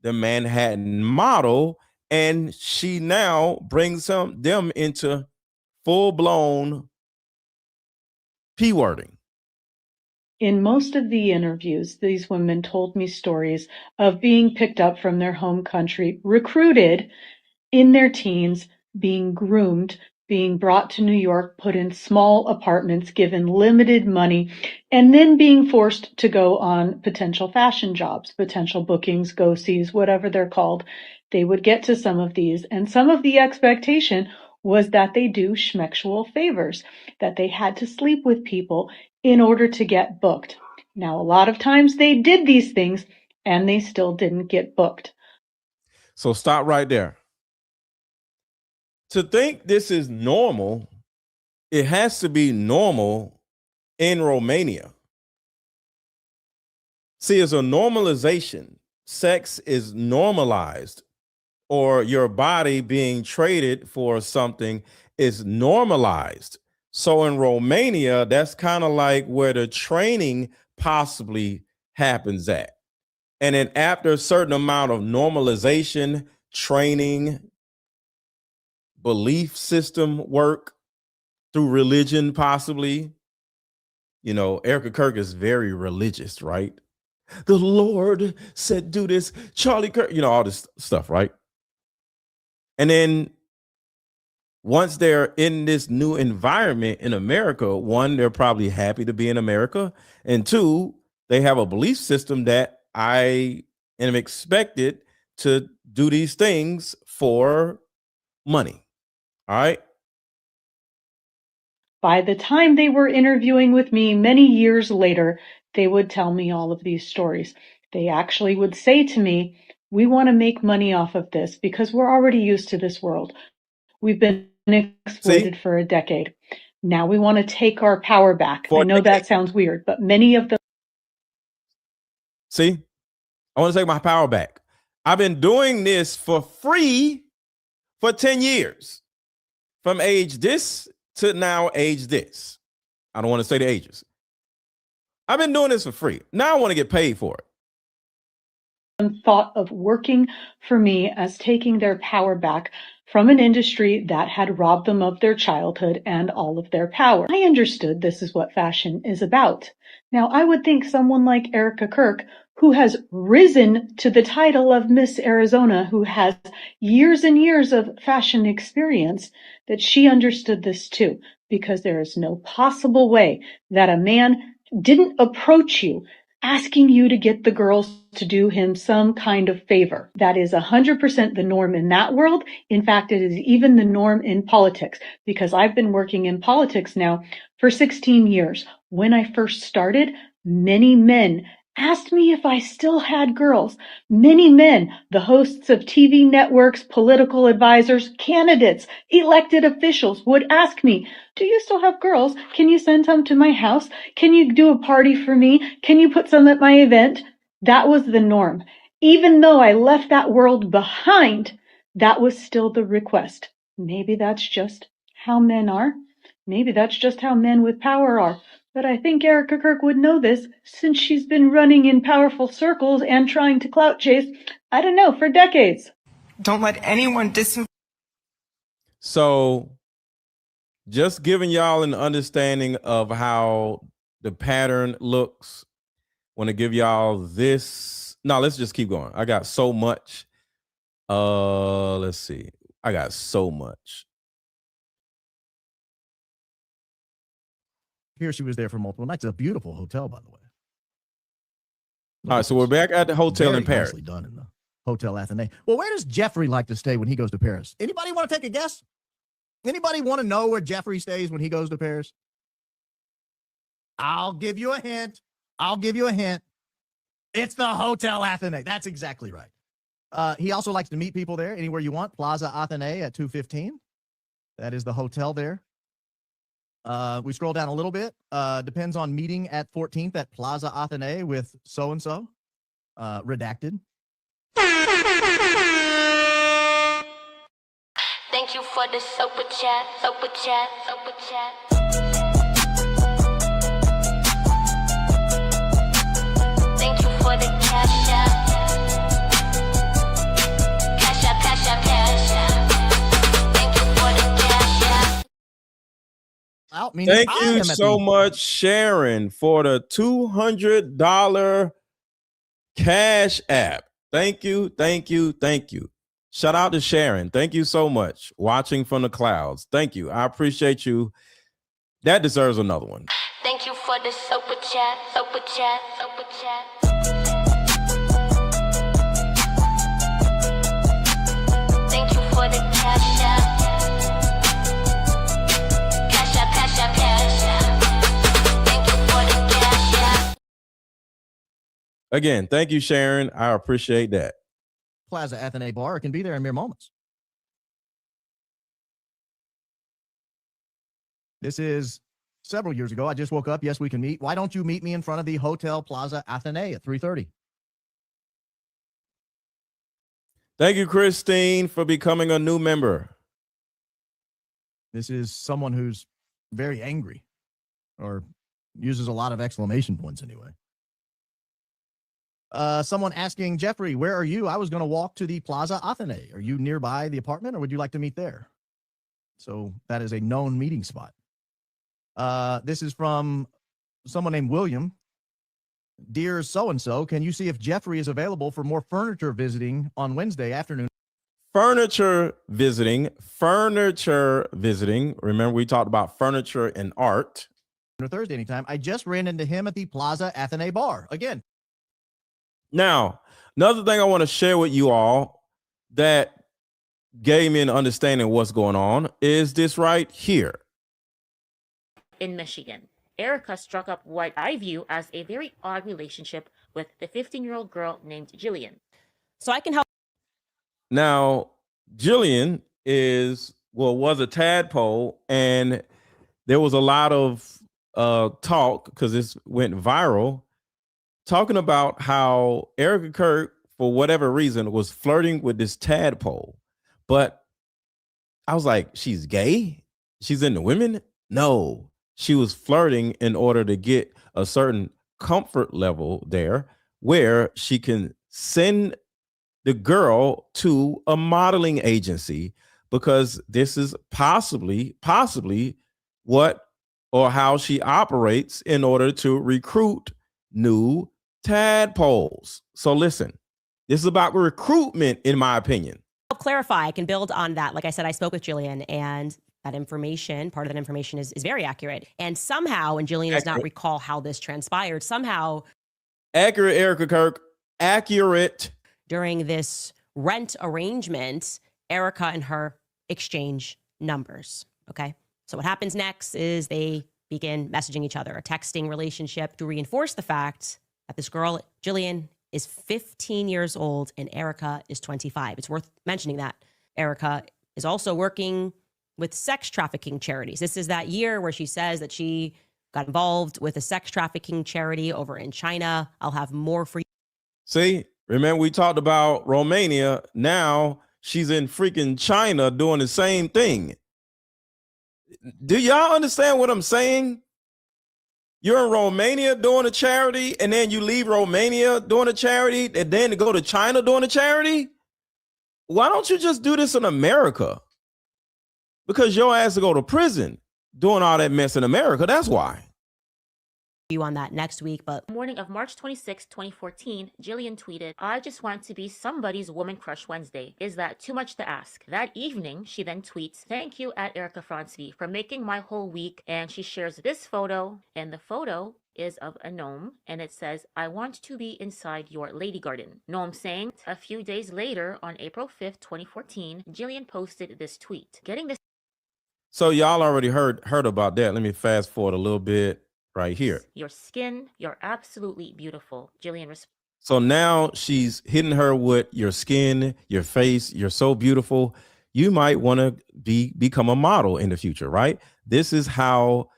the Manhattan model, and she now brings them into full-blown P-wording. In most of the interviews, these women told me stories of being picked up from their home country, recruited in their teens, being groomed, being brought to New York, put in small apartments, given limited money, and then being forced to go on potential fashion jobs, potential bookings, go-sees, whatever they're called. They would get to some of these, and some of the expectation was that they do schmexual favors, that they had to sleep with people in order to get booked. Now, a lot of times they did these things and they still didn't get booked. So stop right there. To think this is normal, it has to be normal in Romania. See, it's a normalization. Sex is normalized, or your body being traded for something is normalized. So in Romania, that's kind of like where the training possibly happens at. And then after a certain amount of normalization, training, belief system work through religion, possibly, you know, Erika Kirk is very religious, right? The Lord said, do this, Charlie Kirk, you know, all this stuff, right? And then once they're in this new environment in America, one, they're probably happy to be in America. And two, they have a belief system that I am expected to do these things for money. All right. By the time they were interviewing with me many years later, they would tell me all of these stories. They actually would say to me, we want to make money off of this because we're already used to this world. We've been exploited for a decade. Now we want to take our power back. I know that sounds weird, but many of them. See, I want to take my power back. I've been doing this for free for 10 years. From age this to now age this. I don't want to say the ages. I've been doing this for free. Now I want to get paid for it. Thought of working for me as taking their power back from an industry that had robbed them of their childhood and all of their power. I understood this is what fashion is about. Now, I would think someone like Erika Kirk, who has risen to the title of Miss Arizona, who has years and years of fashion experience, that she understood this too, because there is no possible way that a man didn't approach you asking you to get the girls to do him some kind of favor. That is 100% the norm in that world. In fact, it is even the norm in politics, because I've been working in politics now for 16 years. When I first started, many men asked me if I still had girls. Many men, the hosts of TV networks, political advisors, candidates, elected officials would ask me, do you still have girls? Can you send some to my house? Can you do a party for me? Can you put some at my event? That was the norm. Even though I left that world behind, that was still the request. Maybe that's just how men are. Maybe that's just how men with power are. But I think Erika Kirk would know this, since she's been running in powerful circles and trying to clout chase, I don't know, for decades. Don't let anyone So just giving y'all an understanding of how the pattern looks. Want to give y'all this. No, let's just keep going. I got so much. Let's see. I got so much. Here she was there for multiple nights. It's a beautiful hotel, by the way. All right, so we're back at the hotel in Paris. Nicely done in the Hotel Athénée. Well, where does Jeffrey like to stay when he goes to Paris? Anybody want to take a guess? Anybody want to know where Jeffrey stays when he goes to Paris? I'll give you a hint. It's the Hotel Athénée. That's exactly right. He also likes to meet people there anywhere you want. Plaza Athénée at 215. That is the hotel there. We scroll down a little bit. Depends on meeting at 14th at Plaza Athénée with so-and-so. Redacted. Thank you for the super chat. out, meaning Thank I you am at so the much, Sharon, for the $200 Cash App. Thank you, thank you, thank you. Shout out to Sharon. Thank you so much. Watching from the clouds. Thank you. I appreciate you. That deserves another one. Thank you for the super chat, super chat, super chat. Thank you for the cash app. Cash app, cash app, cash app. Thank you for the cash app. Again, thank you, Sharon. I appreciate that. Plaza Athenae bar. It can be there in mere moments. This is several years ago. I just woke up. Yes, we can meet. Why don't you meet me in front of the Hotel Plaza Athenae at 3:30? Thank you, Christine, for becoming a new member. This is someone who's very angry or uses a lot of exclamation points anyway. Someone asking, Jeffrey, where are you? I was going to walk to the Plaza Athenae. Are you nearby the apartment or would you like to meet there? So that is a known meeting spot. This is from someone named William. Dear so-and-so, can you see if Jeffrey is available for more furniture visiting on Wednesday afternoon? Furniture visiting. Remember, we talked about furniture and art. Or Thursday anytime. I just ran into him at the Plaza Athenae bar. Again. Now, another thing I want to share with you all that gave me an understanding of what's going on is this right here. In Michigan, Erica struck up what I view as a very odd relationship with the 15-year-old girl named Jillian. So I can help. Now, Jillian was a tadpole, and there was a lot of talk because this went viral, talking about how Erika Kirk, for whatever reason, was flirting with this tadpole. But I was like, she's gay? She's into women? No. She was flirting in order to get a certain comfort level there where she can send the girl to a modeling agency, because this is possibly what or how she operates in order to recruit new tadpoles. So listen, this is about recruitment, in my opinion. I'll clarify. I can build on that. Like I said, I spoke with Jillian, and that information, part of that information is very accurate. And somehow, and Jillian does not recall how this transpired, somehow. Accurate, Erika Kirk. Accurate. During this rent arrangement, Erika and her exchange numbers. Okay. So what happens next is they begin messaging each other, a texting relationship to reinforce the fact that this girl, Jillian, is 15 years old and Erika is 25. It's worth mentioning that Erika is also working with sex trafficking charities. This is that year where she says that she got involved with a sex trafficking charity over in China. I'll have more for you. See, remember we talked about Romania. Now she's in freaking China doing the same thing. Do y'all understand what I'm saying? You're in Romania doing a charity, and then you leave Romania doing a charity, and then to go to China doing a charity? Why don't you just do this in America? Because your ass to go to prison doing all that mess in America. That's why. You on that next week, but Morning of March 26, 2014, Jillian tweeted, I just want to be somebody's woman crush Wednesday. Is that too much to ask? That evening, she then tweets, thank you at Erika Frantzve for making my whole week. And she shares this photo, and the photo is of a gnome, and it says, I want to be inside your lady garden. Gnome saying. A few days later, on April 5th, 2014, Jillian posted this tweet. Getting this. So y'all already heard about that. Let me fast forward a little bit right here. Your skin, you're absolutely beautiful. Jillian. So now she's hitting her with your skin, your face. You're so beautiful. You might want to become a model in the future, right? This is how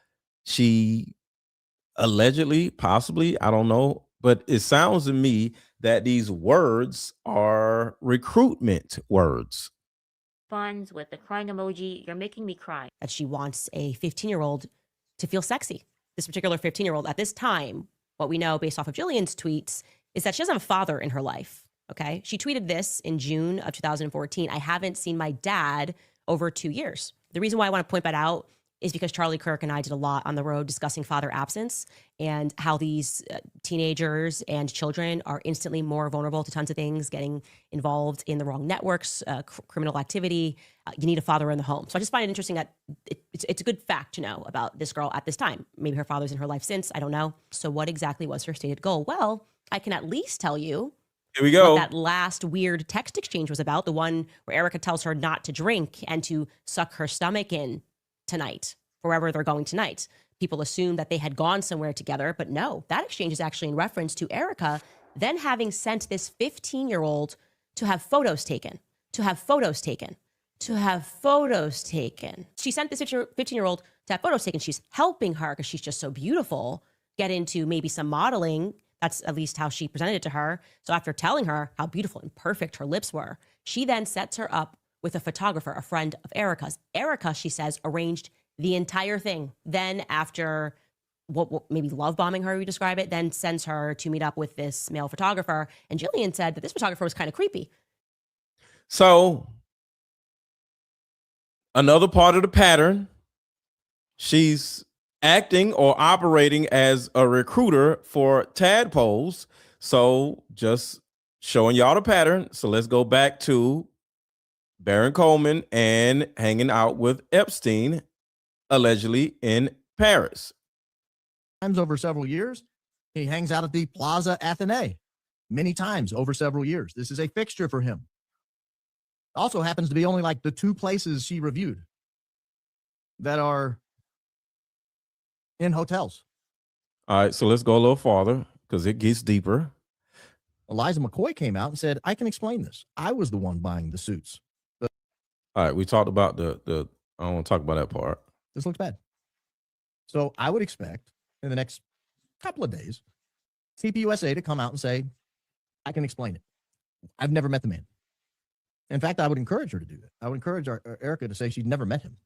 she allegedly, possibly, I don't know, but it sounds to me that these words are recruitment words. Funds with the crying emoji, you're making me cry. That she wants a 15-year-old to feel sexy. This particular 15-year-old at this time, what we know based off of Jillian's tweets is that she doesn't have a father in her life. Okay. She tweeted this in June of 2014. I haven't seen my dad over 2 years. The reason why I want to point that out is because Charlie Kirk and I did a lot on the road discussing father absence and how these teenagers and children are instantly more vulnerable to tons of things, getting involved in the wrong networks, criminal activity. You need a father in the home. So I just find it interesting that it's a good fact to know about this girl at this time. Maybe her father's in her life since, I don't know. So what exactly was her stated goal? Well, I can at least tell you here we go. what that last weird text exchange was about, the one where Erika tells her not to drink and to suck her stomach in tonight, wherever they're going tonight. People assumed that they had gone somewhere together, but no, that exchange is actually in reference to Erika then having sent this 15-year-old to have photos taken. She sent this 15-year-old to have photos taken. She's helping her because she's just so beautiful, get into maybe some modeling. That's at least how she presented it to her. So after telling her how beautiful and perfect her lips were, she then sets her up with a photographer, a friend of Erika's. Erika, she says, arranged the entire thing. Then after what maybe love bombing her, we describe it, then sends her to meet up with this male photographer. And Jillian said that this photographer was kind of creepy. So another part of the pattern, she's acting or operating as a recruiter for tadpoles. So just showing y'all the pattern. So let's go back to Baron Coleman and hanging out with Epstein, allegedly in Paris. Times over several years, he hangs out at the Plaza Athénée many times over several years. This is a fixture for him. Also happens to be only like the 2 places she reviewed that are in hotels. All right, so let's go a little farther because it gets deeper. Eliza McCoy came out and said, I can explain this. I was the one buying the suits. All right, we talked about the I don't want to talk about that part. This looks bad. So I would expect in the next couple of days, TPUSA to come out and say, I can explain it. I've never met the man. In fact, I would encourage her to do that. I would encourage Erika to say she'd never met him.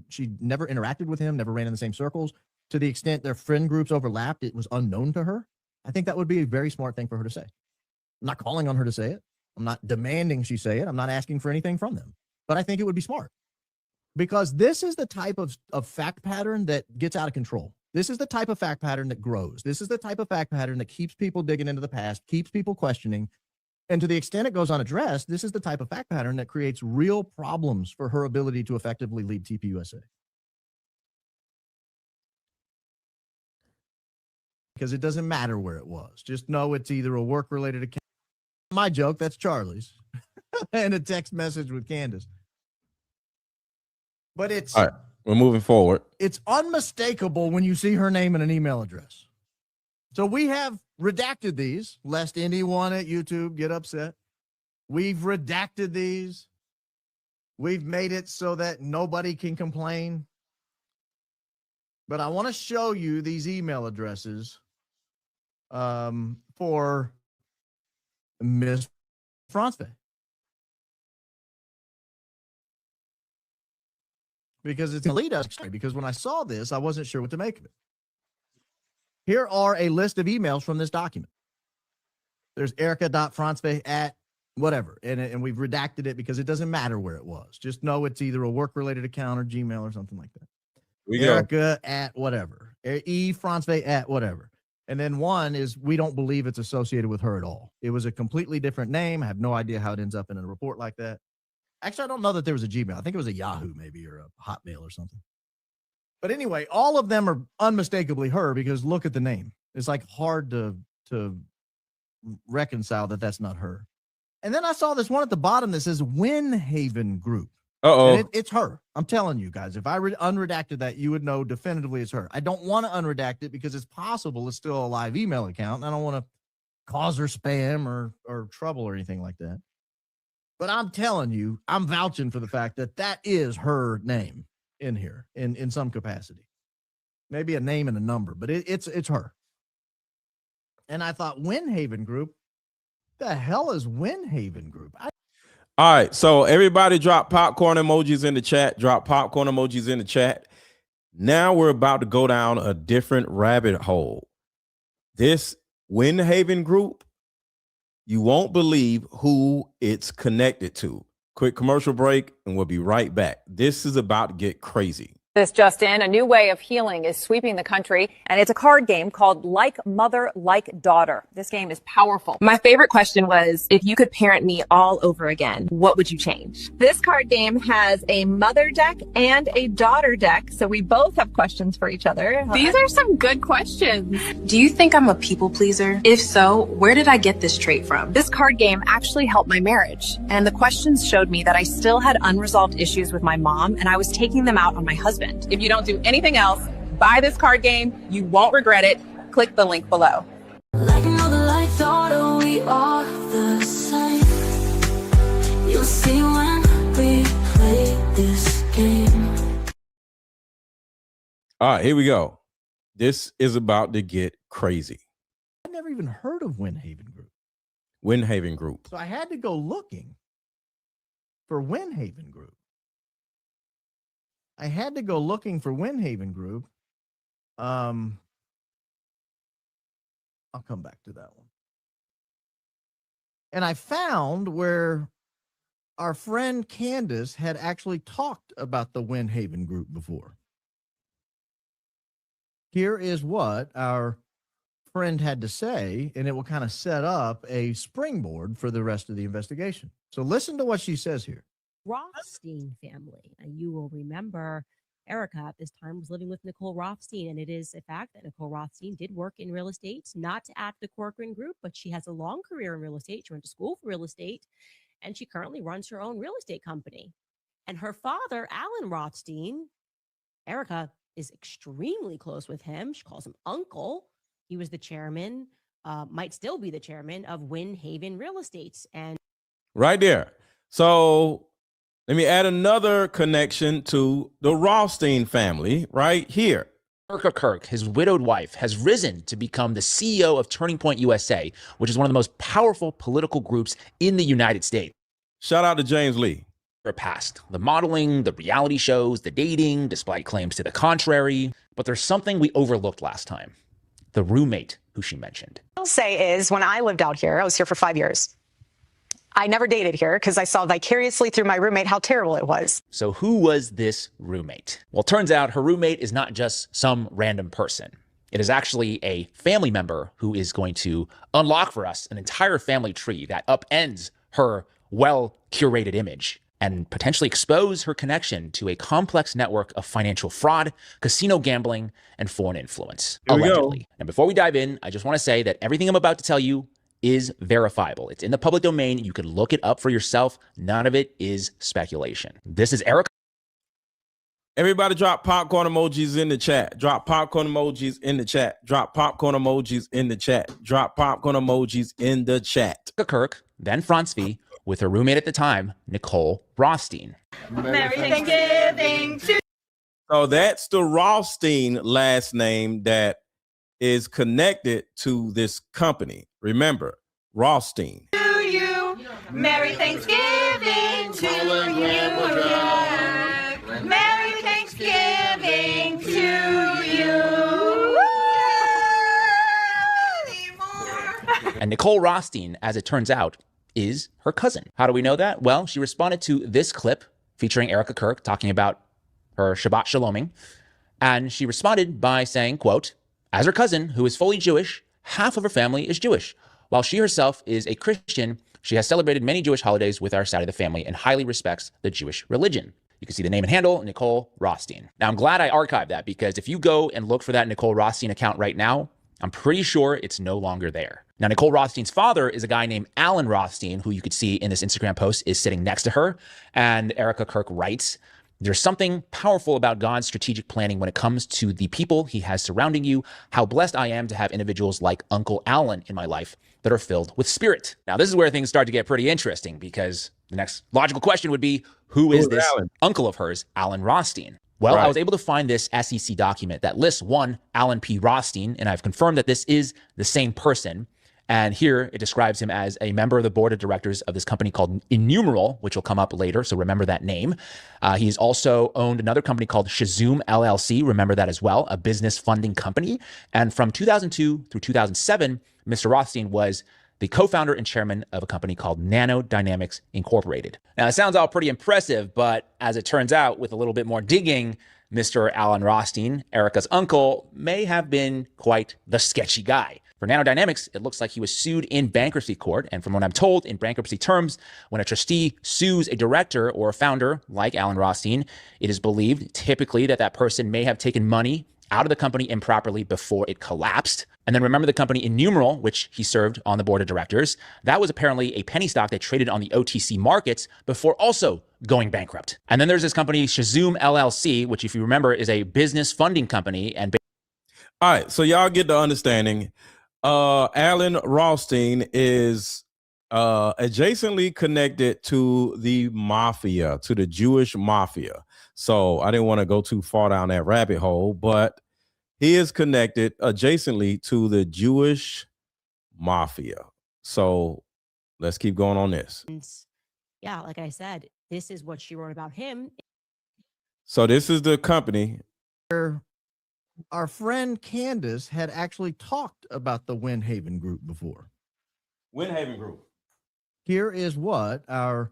She'd never interacted with him, never ran in the same circles. To the extent their friend groups overlapped, it was unknown to her. I think that would be a very smart thing for her to say. I'm not calling on her to say it. I'm not demanding she say it. I'm not asking for anything from them. But I think it would be smart. Because this is the type of fact pattern that gets out of control. This is the type of fact pattern that grows. This is the type of fact pattern that keeps people digging into the past, keeps people questioning. And to the extent it goes unaddressed, this is the type of fact pattern that creates real problems for her ability to effectively lead TPUSA. Because it doesn't matter where it was. Just know it's either a work-related account. My joke, that's Charlie's. And a text message with Candace. But it's... All right, we're moving forward. It's unmistakable when you see her name and an email address. So we have redacted these, lest anyone at YouTube get upset. We've redacted these. We've made it so that nobody can complain. But I want to show you these email addresses for Ms. Frantzve. Because it's going to lead us, because when I saw this, I wasn't sure what to make of it. Here are a list of emails from this document. There's Erika.Frantzve at whatever, and we've redacted it because it doesn't matter where it was. Just know it's either a work-related account or Gmail or something like that. Erika at whatever, Frantzve at whatever. And then one is we don't believe it's associated with her at all. It was a completely different name. I have no idea how it ends up in a report like that. Actually, I don't know that there was a Gmail. I think it was a Yahoo maybe or a Hotmail or something. But anyway, all of them are unmistakably her because look at the name. It's like hard to reconcile that that's not her. And then I saw this one at the bottom that says Winhaven Group. Uh-oh. It's her. I'm telling you guys, if I unredacted that, you would know definitively it's her. I don't want to unredact it because it's possible it's still a live email account. And I don't want to cause her spam or trouble or anything like that. But I'm telling you, I'm vouching for the fact that that is her name in here in some capacity. Maybe a name and a number, but it's her. And I thought Winhaven Group, the hell is Winhaven Group? All right, so everybody drop popcorn emojis in the chat. Drop popcorn emojis in the chat. Now we're about to go down a different rabbit hole. This Winhaven Group, you won't believe who it's connected to. Quick commercial break, and we'll be right back. This is about to get crazy. This just in, a new way of healing is sweeping the country, and it's a card game called Like Mother, Like Daughter. This game is powerful. My favorite question was, if you could parent me all over again, what would you change? This card game has a mother deck and a daughter deck, so we both have questions for each other. These are some good questions. Do you think I'm a people pleaser? If so, where did I get this trait from? This card game actually helped my marriage, and the questions showed me that I still had unresolved issues with my mom, and I was taking them out on my husband. If you don't do anything else, buy this card game. You won't regret it. Click the link below. Like another light thought, we are the same. You'll see when we play this game. All right, here we go. This is about to get crazy. I never even heard of Winhaven Group. Winhaven Group. So I had to go looking for Winhaven Group. I had to go looking for Winhaven Group. I'll come back to that one. And I found where our friend Candace had actually talked about the Winhaven Group before. Here is what our friend had to say, and it will kind of set up a springboard for the rest of the investigation. So listen to what she says here. Rothstein family. And you will remember Erica at this time was living with Nicole Rothstein. And it is a fact that Nicole Rothstein did work in real estate, not at the Corcoran Group, but she has a long career in real estate. She went to school for real estate, and she currently runs her own real estate company. And her father, Alan Rothstein, Erica is extremely close with him. She calls him uncle. He was the chairman, might still be the chairman of Winhaven Real Estate. And Right there. So let me add another connection to the Rothstein family right here. Erika Kirk, his widowed wife, has risen to become the CEO of Turning Point USA, which is one of the most powerful political groups in the United States. Shout out to James Lee. Her past, the modeling, the reality shows, the dating, despite claims to the contrary. But there's something we overlooked last time. The roommate who she mentioned. What I'll say is when I lived out here, I was here for 5 years. I never dated here because I saw vicariously through my roommate how terrible it was. So who was this roommate? Well, it turns out her roommate is not just some random person. It is actually a family member who is going to unlock for us an entire family tree that upends her well-curated image and potentially expose her connection to a complex network of financial fraud, casino gambling, and foreign influence, allegedly. And before we dive in, I just want to say that everything I'm about to tell you is verifiable. It's in the public domain. You can look it up for yourself. None of it is speculation. This is Erika. Everybody drop popcorn emojis in the chat. Drop popcorn emojis in the chat. Drop popcorn emojis in the chat. Drop popcorn emojis in the chat. Erika Kirk, then Frantzve, with her roommate at the time, Nicole Rothstein. Merry Thanksgiving to So that's the Rothstein last name that is connected to this company. Remember, Rothstein. you. Merry Thanksgiving to you. Merry Thanksgiving to you. And Nicole Rothstein, as it turns out, is her cousin. How do we know that? Well, she responded to this clip featuring Erika Kirk talking about her Shabbat Shaloming. And she responded by saying, quote, as her cousin, who is fully Jewish, half of her family is Jewish. While she herself is a Christian, she has celebrated many Jewish holidays with our side of the family and highly respects the Jewish religion. You can see the name and handle, Nicole Rothstein. Now, I'm glad I archived that because if you go and look for that Nicole Rothstein account right now, I'm pretty sure it's no longer there. Now, Nicole Rothstein's father is a guy named Alan Rothstein, who you could see in this Instagram post is sitting next to her. And Erika Kirk writes, there's something powerful about God's strategic planning when it comes to the people he has surrounding you. How blessed I am to have individuals like Uncle Alan in my life that are filled with spirit. Now, this is where things start to get pretty interesting because the next logical question would be, who is this Alan? Uncle of hers, Alan Rothstein? Well, I was able to find this SEC document that lists one Alan P. Rothstein, and I've confirmed that this is the same person. And here it describes him as a member of the board of directors of this company called Innumerable, which will come up later. So remember that name. He's also owned another company called Shazoom LLC. Remember that as well, a business funding company. And from 2002 through 2007, Mr. Rothstein was the co-founder and chairman of a company called Nano Dynamics Incorporated. Now, it sounds all pretty impressive, but as it turns out, with a little bit more digging, Mr. Alan Rothstein, Erica's uncle, may have been quite the sketchy guy. For Nano Dynamics, it looks like he was sued in bankruptcy court. And from what I'm told, in bankruptcy terms, when a trustee sues a director or a founder like Alan Rothstein, it is believed typically that that person may have taken money out of the company improperly before it collapsed. And then remember the company Innumeral, which he served on the board of directors. That was apparently a penny stock that traded on the OTC markets before also going bankrupt. And then there's this company Shazoom LLC, which if you remember is a business funding company. And all right, so y'all get the understanding. Alan Rothstein is adjacently connected to the mafia, to the Jewish mafia. So I didn't want to go too far down that rabbit hole, but he is connected adjacently to the Jewish mafia. So let's keep going on this. Yeah, like I said, this is what she wrote about him. So this is the company. Our friend Candace had actually talked about the Winhaven Group before. Winhaven Group. Here is what our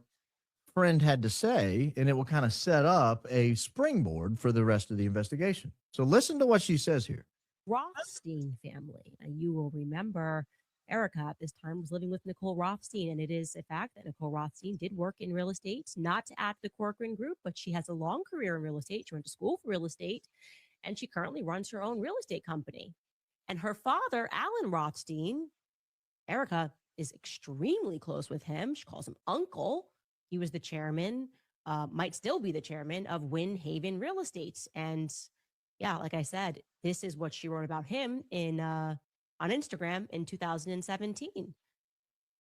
friend had to say, and it will kind of set up a springboard for the rest of the investigation. So listen to what she says here. Rothstein family. Now, you will remember Erica at this time was living with Nicole Rothstein, and it is a fact that Nicole Rothstein did work in real estate, not at the Corcoran Group, but she has a long career in real estate. She went to school for real estate, and she currently runs her own real estate company. And her father, Alan Rothstein, Erica is extremely close with him. She calls him uncle. He was the chairman, might still be the chairman of Winhaven Real Estate. And yeah, like I said, this is what she wrote about him in on Instagram in 2017.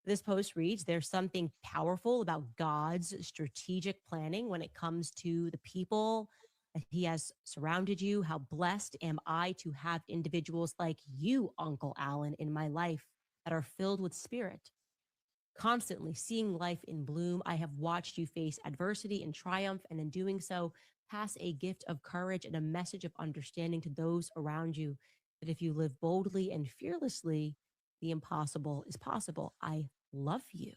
This post reads, "There's something powerful about God's strategic planning when it comes to the people that he has surrounded you. How blessed am I to have individuals like you, Uncle Alan, in my life that are filled with spirit. Constantly seeing life in bloom, I have watched you face adversity and triumph, and in doing so, pass a gift of courage and a message of understanding to those around you, that if you live boldly and fearlessly, the impossible is possible. I love you."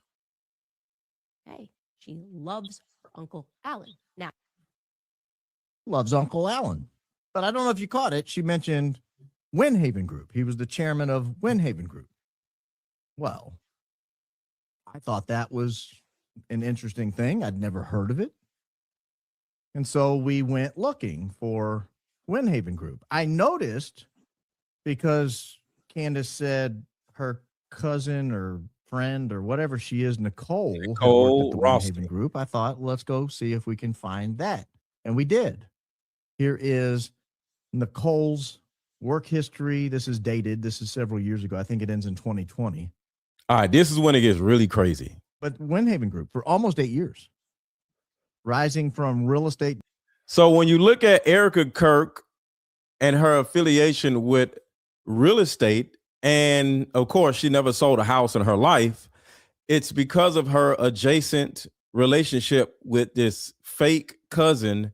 Hey, she loves her Uncle Alan. Now, Loves Uncle Alan. But I don't know if you caught it. She mentioned Winhaven Group. He was the chairman of Winhaven Group. Well, I thought that was an interesting thing. I'd never heard of it. And so we went looking for Winhaven Group. I noticed, because Candace said her cousin or friend or whatever she is, Nicole had worked at the Winhaven Group, I thought, let's go see if we can find that. And we did. Here is Nicole's work history. This is dated. This is several years ago. I think it ends in 2020. All right, this is when it gets really crazy. But Winhaven Group for almost 8 years, rising from real estate. So when you look at Erika Kirk and her affiliation with real estate, and of course, she never sold a house in her life, it's because of her adjacent relationship with this fake cousin,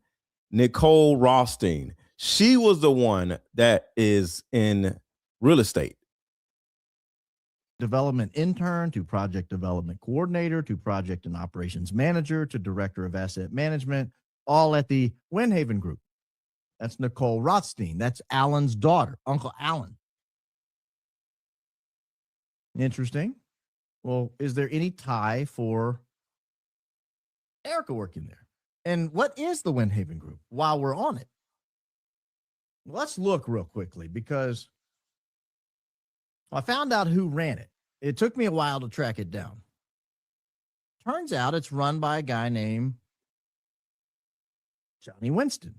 Nicole Rothstein. She was the one that is in real estate. Development intern to project development coordinator to project and operations manager to director of asset management, all at the Winhaven Group. That's Nicole Rothstein. That's Alan's daughter, Uncle Alan. Interesting. Well, is there any tie for Erica working there? And what is the Winhaven Group while we're on it? Let's look real quickly, because I found out who ran it. It took me a while to track it down. Turns out it's run by a guy named Johnny Winston.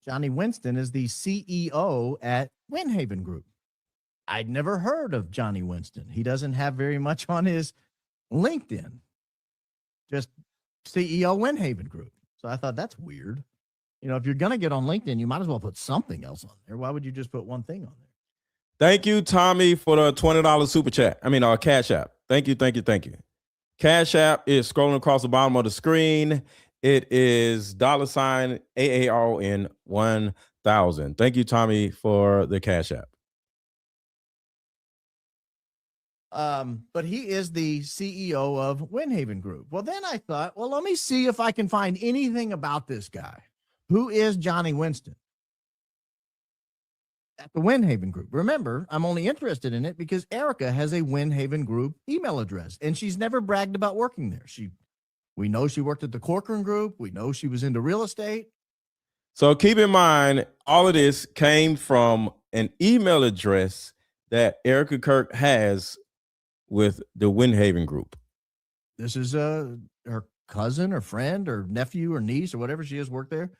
Johnny Winston is the CEO at Winhaven Group. I'd never heard of Johnny Winston. He doesn't have very much on his LinkedIn. Just CEO Winhaven Group. So I thought that's weird. You know, if you're going to get on LinkedIn, you might as well put something else on there. Why would you just put one thing on there? Thank you, Tommy, for the $20 super chat. Cash App. Thank you. Cash App is scrolling across the bottom of the screen. It is $AARON 1000. Thank you, Tommy, for the Cash App. But he is the CEO of Winhaven Group. Well, then I thought, well, let me see if I can find anything about this guy. Who is Johnny Winston? At the Winhaven Group. Remember, I'm only interested in it because Erika has a Winhaven Group email address, and she's never bragged about working there. We know she worked at the Corcoran Group. We know she was into real estate. So keep in mind, all of this came from an email address that Erika Kirk has with the Winhaven Group. This is her cousin or friend or nephew or niece or whatever she is worked there.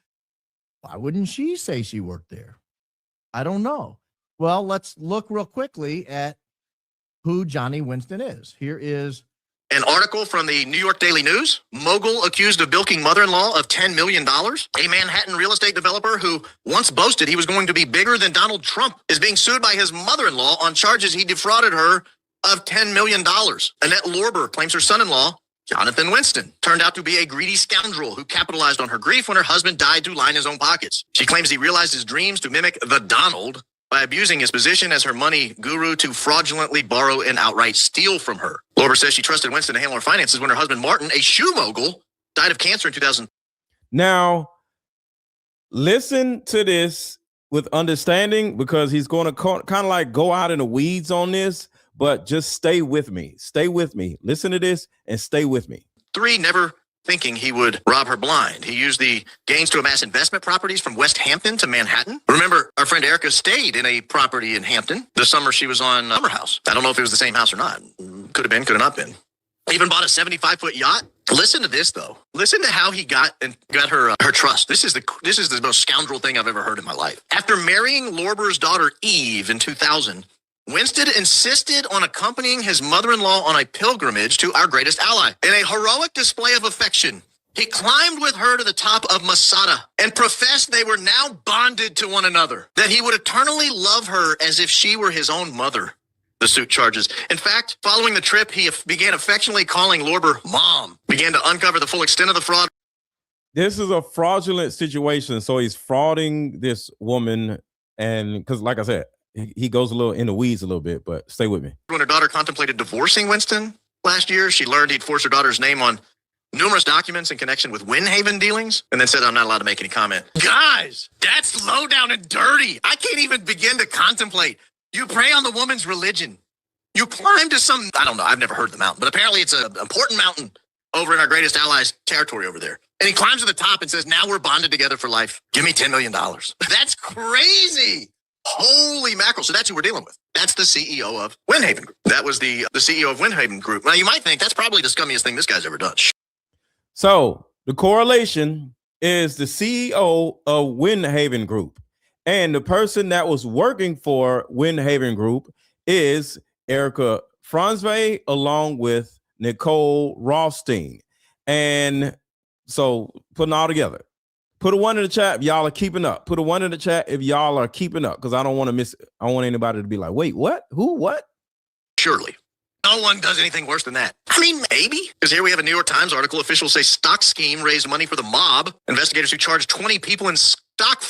Why wouldn't she say she worked there? I don't know. Well, let's look real quickly at who Johnny Winston is. Here is an article from the New York Daily News. Mogul accused of bilking mother-in-law of $10 million. A Manhattan real estate developer who once boasted he was going to be bigger than Donald Trump is being sued by his mother-in-law on charges he defrauded her of $10 million. Annette Lorber claims her son-in-law, Jonathan Winston, turned out to be a greedy scoundrel who capitalized on her grief when her husband died to line his own pockets. She claims he realized his dreams to mimic the Donald by abusing his position as her money guru to fraudulently borrow and outright steal from her. Lorber says she trusted Winston to handle her finances when her husband, Martin, a shoe mogul, died of cancer in 2000. Now, listen to this with understanding because he's going to kind of like go out in the weeds on this, but just stay with me. Stay with me. Listen to this and stay with me. 3, never thinking he would rob her blind. He used the gains to amass investment properties from West Hampton to Manhattan. Remember, our friend Erika stayed in a property in Hampton the summer she was on Summer House. I don't know if it was the same house or not. Could have been, could have not been. Even bought a 75-foot yacht. Listen to this, though. Listen to how he got her trust. This is the most scoundrel thing I've ever heard in my life. After marrying Lorber's daughter Eve in 2000, Winston insisted on accompanying his mother-in-law on a pilgrimage to our greatest ally. In a heroic display of affection, he climbed with her to the top of Masada and professed they were now bonded to one another, that he would eternally love her as if she were his own mother, the suit charges. In fact, following the trip, he began affectionately calling Lorber Mom, began to uncover the full extent of the fraud. This is a fraudulent situation. So he's frauding this woman, and because like I said, he goes a little in the weeds a little bit, but stay with me. When her daughter contemplated divorcing Winston last year, she learned he'd forced her daughter's name on numerous documents in connection with Winhaven dealings, and then said, I'm not allowed to make any comment. Guys, that's low down and dirty. I can't even begin to contemplate. You prey on the woman's religion. You climb to some, I don't know, I've never heard of the mountain, but apparently it's an important mountain over in our greatest allies' territory over there. And he climbs to the top and says, now we're bonded together for life. Give me $10 million. That's crazy. Holy mackerel. So that's who we're dealing with. That's the CEO of Winhaven Group. That was the CEO of Winhaven Group. Now, you might think that's probably the scummiest thing this guy's ever done. So the correlation is the CEO of Winhaven Group. And the person that was working for Winhaven Group is Erika Frantzve along with Nicole Rothstein. And so putting all together. Put a 1 in the chat if y'all are keeping up. Put a 1 in the chat if y'all are keeping up, because I don't want to miss it. I don't want anybody to be like, wait, what? Who? What? Surely. No one does anything worse than that. I mean, maybe. Because here we have a New York Times article. Officials say stock scheme raised money for the mob. Investigators who charged 20 people in stock.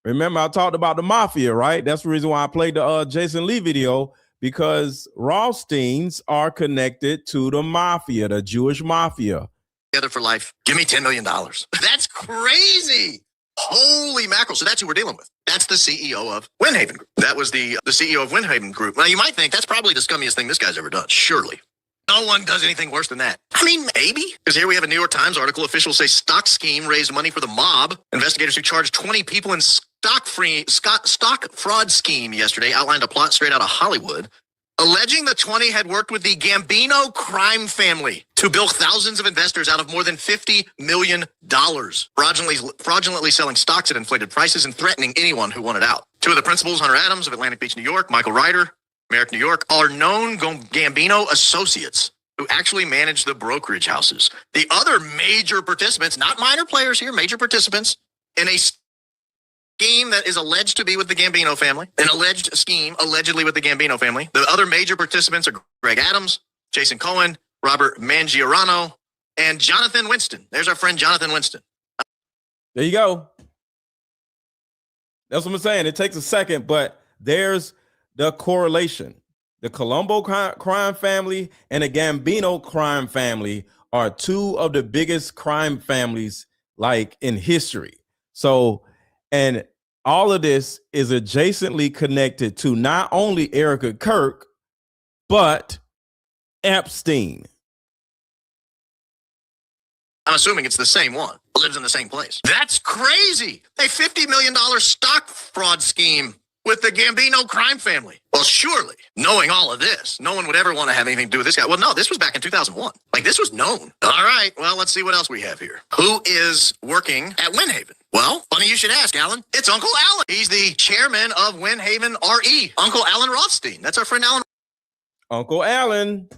Remember, I talked about the mafia, right? That's the reason why I played the Jason Lee video, because Rothsteins are connected to the mafia, the Jewish mafia. Together for life. Give me $10 million. That's crazy. Holy mackerel. So that's who we're dealing with. That's the CEO of Winhaven Group. That was the CEO of Winhaven Group. Now, you might think that's probably the scummiest thing this guy's ever done. Surely. No one does anything worse than that. I mean, maybe. Because here we have a New York Times article. Officials say stock scheme raised money for the mob. Investigators who charged 20 people in stock fraud scheme yesterday outlined a plot straight out of Hollywood, alleging the 20 had worked with the Gambino crime family to bilk thousands of investors out of more than $50 million, fraudulently selling stocks at inflated prices and threatening anyone who wanted out. 2 of the principals, Hunter Adams of Atlantic Beach, New York, Michael Ryder, Merrick, New York, are known Gambino associates who actually manage the brokerage houses. The other major participants, not minor players here, major participants in a scheme that is alleged to be with the Gambino family, an alleged scheme allegedly with the Gambino family. The other major participants are Greg Adams, Jason Cohen, Robert Mangiarano, and Jonathan Winston. There's our friend Jonathan Winston. There you go. That's what I'm saying. It takes a second, but there's the correlation. The Colombo crime family and the Gambino crime family are 2 of the biggest crime families like in history. So, and all of this is adjacently connected to not only Erika Kirk, but Epstein. I'm assuming it's the same one. Lives in the same place. That's crazy. A $50 million stock fraud scheme with the Gambino crime family. Well, surely, knowing all of this, no one would ever want to have anything to do with this guy. Well, no, this was back in 2001. Like, this was known. All right, well, let's see what else we have here. Who is working at Winhaven? Well, funny you should ask, Alan. It's Uncle Alan. He's the chairman of Winhaven RE. Uncle Alan Rothstein. That's our friend Alan. Uncle Alan.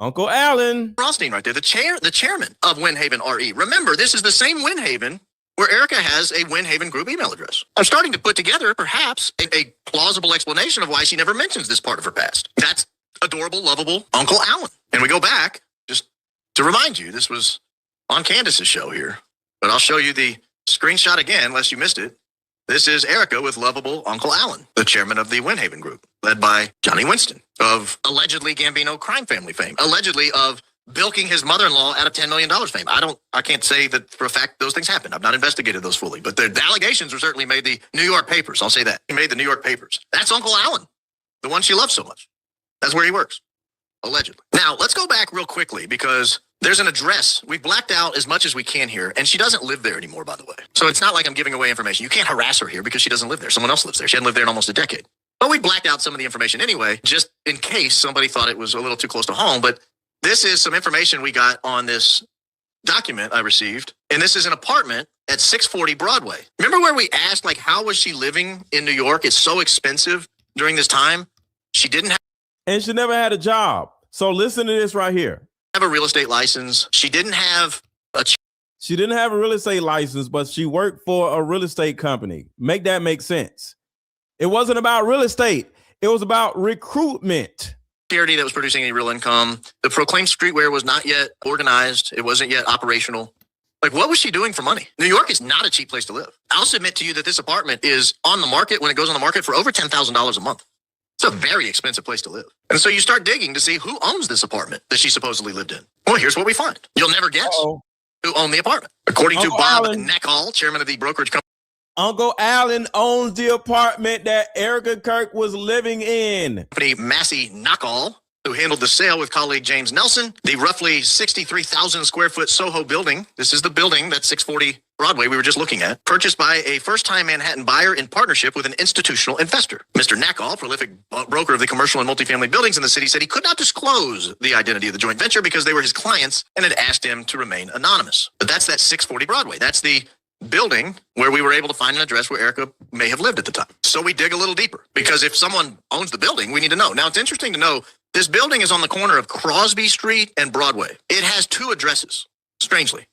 Uncle Alan Rothstein right there, the chairman of Winhaven RE. Remember, this is the same Winhaven where Erika has a Winhaven Group email address. I'm starting to put together, perhaps, a plausible explanation of why she never mentions this part of her past. That's adorable, lovable Uncle Alan. And we go back, just to remind you, this was on Candace's show here. But I'll show you the screenshot again, unless you missed it. This is Erika with lovable Uncle Alan, the chairman of the Winhaven Group, led by Johnny Winston, of allegedly Gambino crime family fame, allegedly of bilking his mother-in-law out of $10 million fame. I can't say that for a fact those things happened. I've not investigated those fully, but the allegations were certainly made the New York papers. I'll say that. He made the New York papers. That's Uncle Alan, the one she loves so much. That's where he works, allegedly. Now, let's go back real quickly because there's an address. We've blacked out as much as we can here, and she doesn't live there anymore, by the way. So it's not like I'm giving away information. You can't harass her here because she doesn't live there. Someone else lives there. She hadn't lived there in almost a decade. But we blacked out some of the information anyway, just in case somebody thought it was a little too close to home. But this is some information we got on this document I received. And this is an apartment at 640 Broadway. Remember where we asked, like, how was she living in New York? It's so expensive during this time. She didn't have. And she never had a job. So listen to this right here. Have a real estate license. She didn't have a. She didn't have a real estate license, but she worked for a real estate company. Make that make sense. It wasn't about real estate. It was about recruitment. Charity that was producing any real income. The proclaimed streetwear was not yet organized. It wasn't yet operational. Like, what was she doing for money? New York is not a cheap place to live. I'll submit to you that this apartment is on the market when it goes on the market for over $10,000 a month. It's a very expensive place to live. And so you start digging to see who owns this apartment that she supposedly lived in. Well, here's what we find. You'll never guess who owned the apartment. According to Bob Neckall, chairman of the brokerage company. Uncle Alan owns the apartment that Erika Kirk was living in. Company Massey Knockall, who handled the sale with colleague James Nelson. The roughly 63,000 square foot Soho building. This is the building that's 640 Broadway we were just looking at. Purchased by a first-time Manhattan buyer in partnership with an institutional investor. Mr. Knockall, prolific broker of the commercial and multifamily buildings in the city, said he could not disclose the identity of the joint venture because they were his clients and had asked him to remain anonymous. But that's that 640 Broadway. That's the building where we were able to find an address where Erika may have lived at the time. So we dig a little deeper because if someone owns the building, we need to know. Now, it's interesting to know this building is on the corner of Crosby Street and Broadway. It has two addresses, strangely.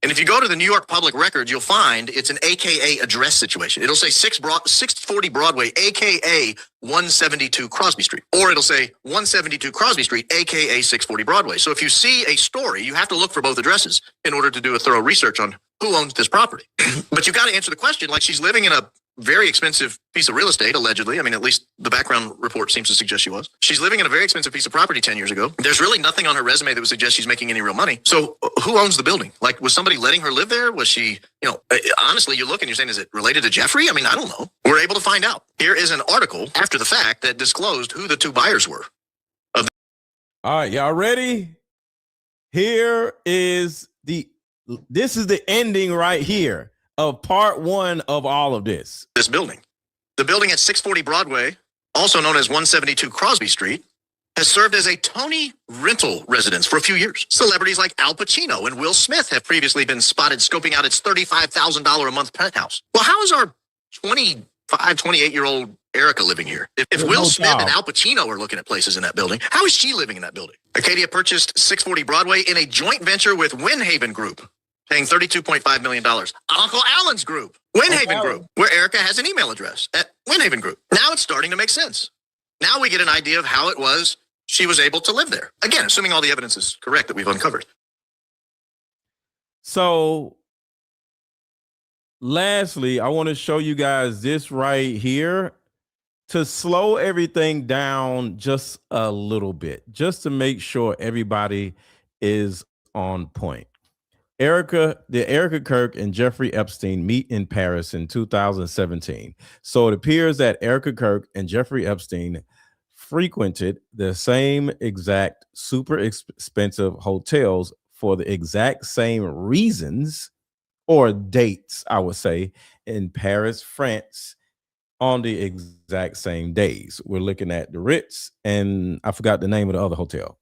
And if you go to the New York Public Records, you'll find it's an AKA address situation. It'll say 640 Broadway, AKA 172 Crosby Street. Or it'll say 172 Crosby Street, AKA 640 Broadway. So if you see a story, you have to look for both addresses in order to do a thorough research on who owns this property. But you got to answer the question, like, she's living in a very expensive piece of real estate, allegedly. I mean, at least the background report seems to suggest she was. She's living in a very expensive piece of property 10 years ago. There's really nothing on her resume that would suggest she's making any real money. So who owns the building? Like, was somebody letting her live there? Was she, honestly, you look and you're saying, is it related to Jeffrey? I mean, I don't know. We're able to find out. Here is an article after the fact that disclosed who the two buyers were. All right, y'all ready? This is the ending right here of part one of all of this. This building. The building at 640 Broadway, also known as 172 Crosby Street, has served as a Tony rental residence for a few years. Celebrities like Al Pacino and Will Smith have previously been spotted scoping out its $35,000 a month penthouse. Well, how is our 28-year-old Erika living here? If Will Smith and Al Pacino are looking at places in that building, how is she living in that building? Acadia purchased 640 Broadway in a joint venture with Winhaven Group, paying $32.5 million. Uncle Alan's group, Winhaven Group, where Erika has an email address at Winhaven Group. Now it's starting to make sense. Now we get an idea of how it was she was able to live there. Again, assuming all the evidence is correct that we've uncovered. So, lastly, I want to show you guys this right here to slow everything down just a little bit, just to make sure everybody is on point. Erika Kirk and Jeffrey Epstein meet in Paris in 2017. So it appears that Erika Kirk and Jeffrey Epstein frequented the same exact super expensive hotels for the exact same reasons or dates, I would say, in Paris, France, on the exact same days. We're looking at the Ritz, and I forgot the name of the other hotel.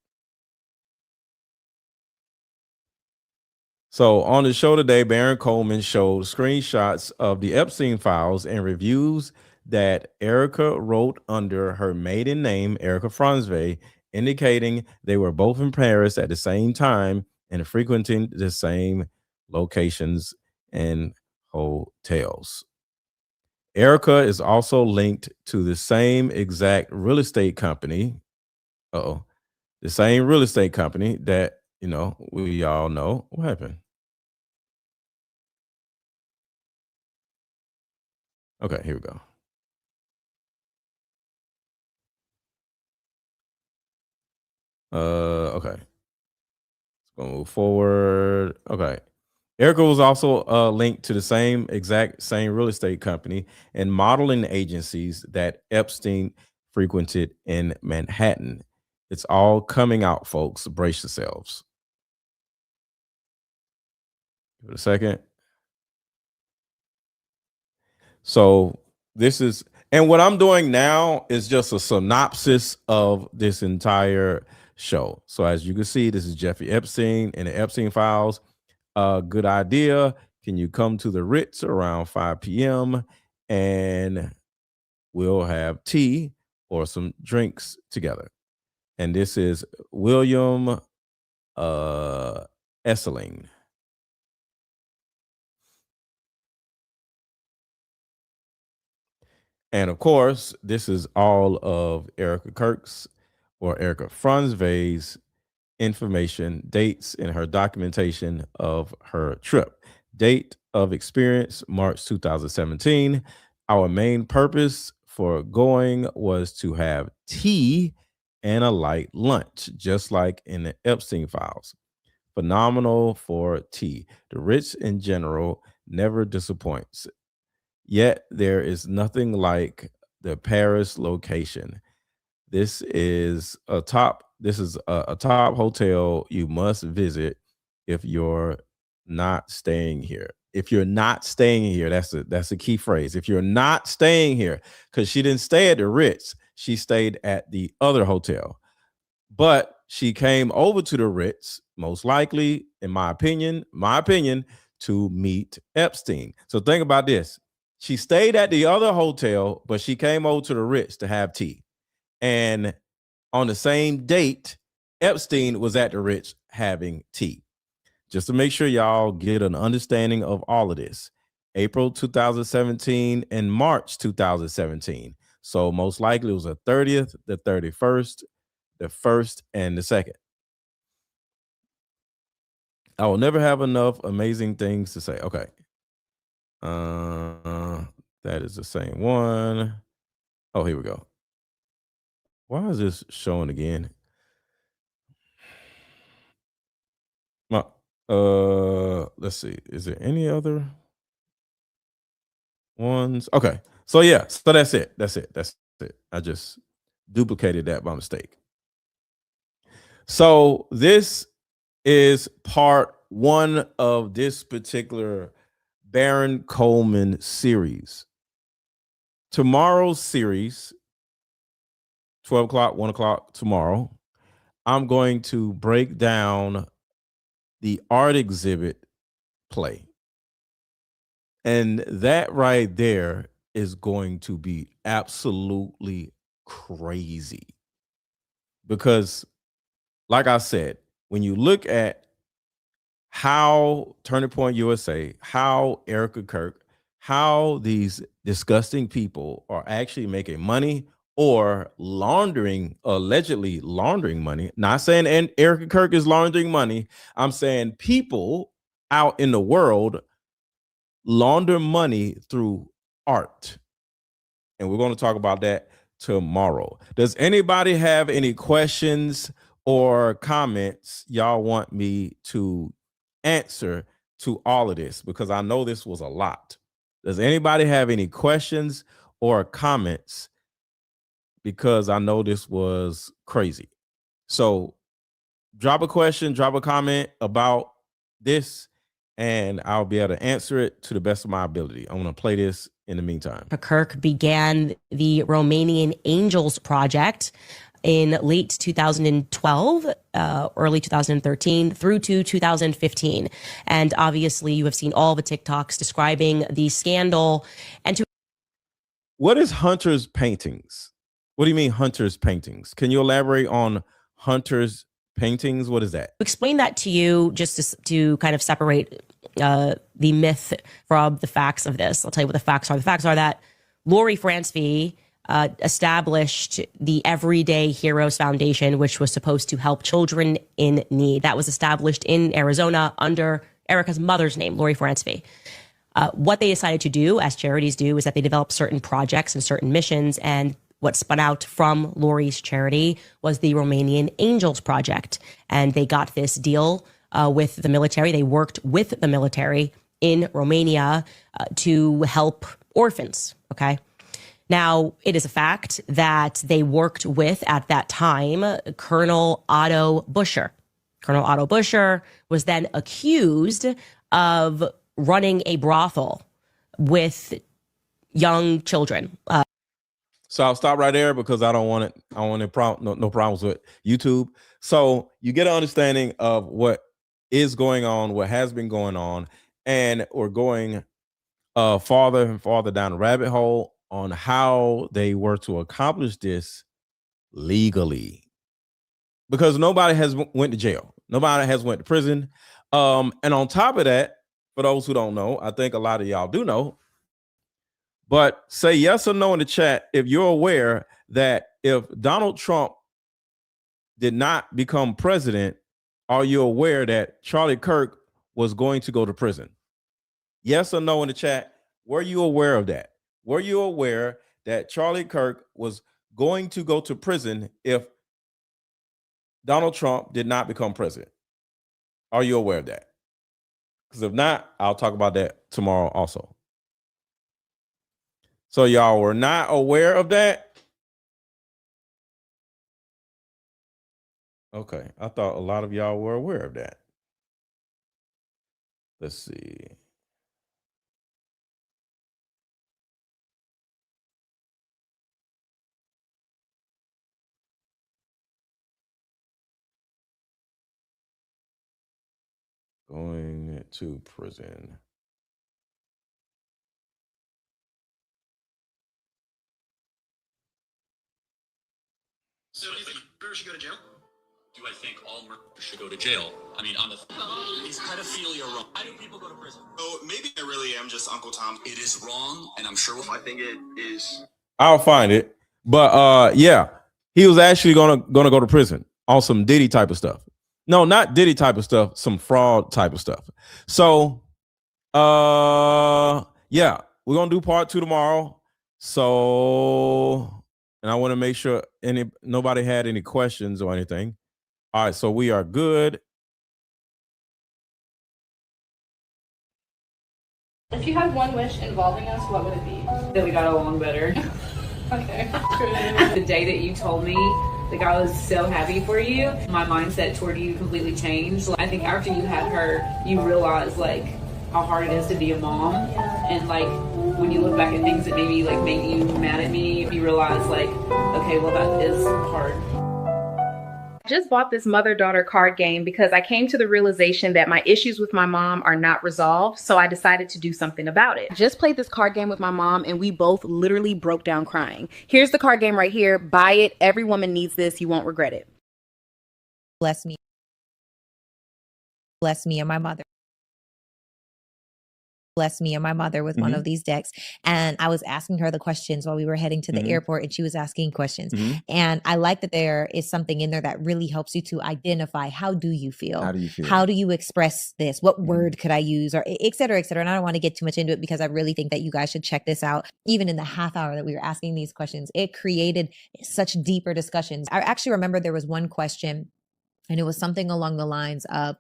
So on the show today, Baron Coleman showed screenshots of the Epstein files and reviews that Erika wrote under her maiden name, Erika Frantzve, indicating they were both in Paris at the same time and frequenting the same locations and hotels. Erika is also linked to the same exact real estate company. The same real estate company that, we all know. What happened? Okay, here we go. Okay. Let's go move forward. Okay. Erika was also linked to the same real estate company and modeling agencies that Epstein frequented in Manhattan. It's all coming out, folks. Brace yourselves. Give it a second. So this is, and what I'm doing now is just a synopsis of this entire show. So as you can see, this is Jeffrey Epstein and the Epstein files. Good idea. Can you come to the Ritz around 5 p.m. and we'll have tea or some drinks together. And this is William Esseling. And of course, this is all of Erika Kirk's or Erika Frantzve's information, dates, and her documentation of her trip. Date of experience, March 2017. Our main purpose for going was to have tea and a light lunch, just like in the Epstein files. Phenomenal for tea. The Ritz in general never disappoints. Yet there is nothing like the Paris location. This is a top hotel you must visit if you're not staying here. If you're not staying here, that's a key phrase. If you're not staying here, because she didn't stay at the Ritz, she stayed at the other hotel. But she came over to the Ritz, most likely, in my opinion, to meet Epstein. So think about this. She stayed at the other hotel, but she came over to the Ritz to have tea. And on the same date, Epstein was at the Ritz having tea. Just to make sure y'all get an understanding of all of this. April 2017 and March 2017. So most likely it was the 30th, the 31st, the 1st, and the 2nd. I will never have enough amazing things to say. Okay. That is the same one. Oh, here we go. Why is this showing again? Let's see. Is there any other ones? Okay. So yeah, so that's it. That's it. I just duplicated that by mistake. So this is part 1 of this particular Baron Coleman series. Tomorrow's series, 12 o'clock, 1 o'clock tomorrow, I'm going to break down the art exhibit play. And that right there is going to be absolutely crazy. Because, like I said, when you look at how Turning Point USA, how Erika Kirk, how these disgusting people are actually making money or allegedly laundering money. Not saying and Erika Kirk is laundering money. I'm saying people out in the world launder money through art. And we're going to talk about that tomorrow. Does anybody have any questions or comments y'all want me to answer to all of this because I know this was a lot. Does anybody have any questions or comments? Because I know this was crazy. So drop a question, drop a comment about this, and I'll be able to answer it to the best of my ability. I'm going to play this in the meantime. Erika Kirk began the Romanian Angels Project in late 2012, early 2013 through to 2015. And obviously you have seen all the TikToks describing the scandal. And what is Hunter's paintings? What do you mean Hunter's paintings? Can you elaborate on Hunter's paintings? What is that? Explain that to you just to kind of separate the myth from the facts of this. I'll tell you what the facts are. The facts are that Erika Frantzve established the Everyday Heroes Foundation, which was supposed to help children in need. That was established in Arizona under Erica's mother's name, Erika Frantzve. What they decided to do, as charities do, is that they develop certain projects and certain missions. And what spun out from Lori's charity was the Romanian Angels Project. And they got this deal with the military. They worked with the military in Romania to help orphans, okay? Now, it is a fact that they worked with, at that time, Colonel Otto Buscher. Colonel Otto Buscher was then accused of running a brothel with young children. So I'll stop right there because I don't want it. I don't want no problems with YouTube. So you get an understanding of what is going on, what has been going on, and we're going farther and farther down the rabbit hole on how they were to accomplish this legally, because nobody has went to jail, nobody has went to prison, and on top of that, for those who don't know, I think a lot of y'all do know, but say yes or no in the chat if you're aware that if Donald Trump did not become president, are you aware that Charlie Kirk was going to go to prison? Yes or no in the chat. Were you aware of that? Were you aware that Charlie Kirk was going to go to prison if Donald Trump did not become president? Are you aware of that? Because if not, I'll talk about that tomorrow also. So y'all were not aware of that? Okay, I thought a lot of y'all were aware of that. Let's see. Going to prison. So do you think murderers should go to jail? Do I think all murderers should go to jail? I mean, on the is pedophilia wrong? Why do people go to prison? Oh, maybe I really am just Uncle Tom. It is wrong, and I'm sure I think it is. I'll find it. But yeah, he was actually gonna go to prison on some Diddy type of stuff. No, not Diddy type of stuff, some fraud type of stuff. So yeah, we're gonna do part 2 tomorrow. So, and I want to make sure nobody had any questions or anything. All right, so we are good. If you had one wish involving us, what would it be? That we got along better. Okay. The day that you told me, like, I was so happy for you, my mindset toward you completely changed. I think after you had her, you realized, like, how hard it is to be a mom. And, like, when you look back at things that maybe, like, made you mad at me, you realize, like, okay, well, that is hard. I just bought this mother-daughter card game because I came to the realization that my issues with my mom are not resolved, so I decided to do something about it. I just played this card game with my mom and we both literally broke down crying. Here's the card game right here. Buy it. Every woman needs this. You won't regret it. Bless me. Bless me and my mother. Bless me and my mother with one of these decks. And I was asking her the questions while we were heading to the airport, and she was asking questions. And I like that there is something in there that really helps you to identify, how do you feel? How do you feel? How do you express this? What word could I use? Or et cetera, et cetera. And I don't want to get too much into it because I really think that you guys should check this out. Even in the half hour that we were asking these questions, it created such deeper discussions. I actually remember there was one question, and it was something along the lines of,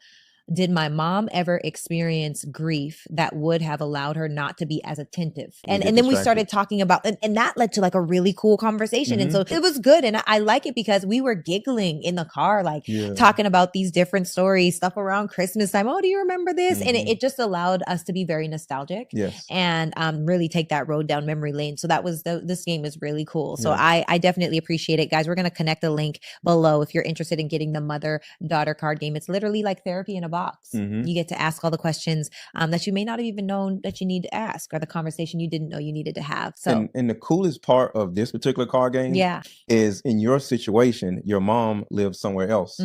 did my mom ever experience grief that would have allowed her not to be as attentive? And then we started talking about, and that led to like a really cool conversation. And so it was good. And I like it because we were giggling in the car, like talking about these different stories, stuff around Christmas time. Oh, do you remember this? And it just allowed us to be very nostalgic and really take that road down memory lane. So that was this game is really cool. So I definitely appreciate it, guys. We're going to connect a link below if you're interested in getting the mother-daughter card game. It's literally like therapy in a box. You get to ask all the questions that you may not have even known that you need to ask, or the conversation you didn't know you needed to have. So, and the coolest part of this particular card game is, in your situation, your mom lives somewhere else.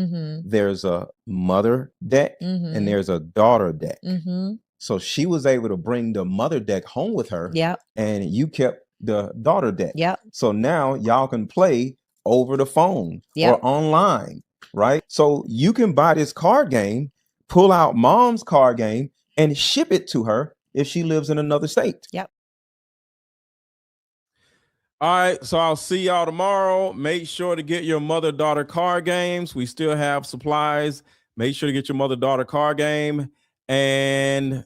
There's a mother deck and there's a daughter deck. So she was able to bring the mother deck home with her, and you kept the daughter deck. So now y'all can play over the phone or online, right? So you can buy this card game, pull out mom's card game, and ship it to her if she lives in another state. All right, so I'll see y'all tomorrow. Make sure to get your mother-daughter card games. We still have supplies. Make sure to get your mother-daughter card game, and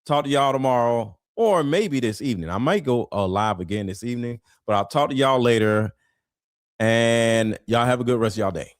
talk to y'all tomorrow, or maybe this evening. I might go live again this evening, but I'll talk to y'all later, and y'all have a good rest of y'all day.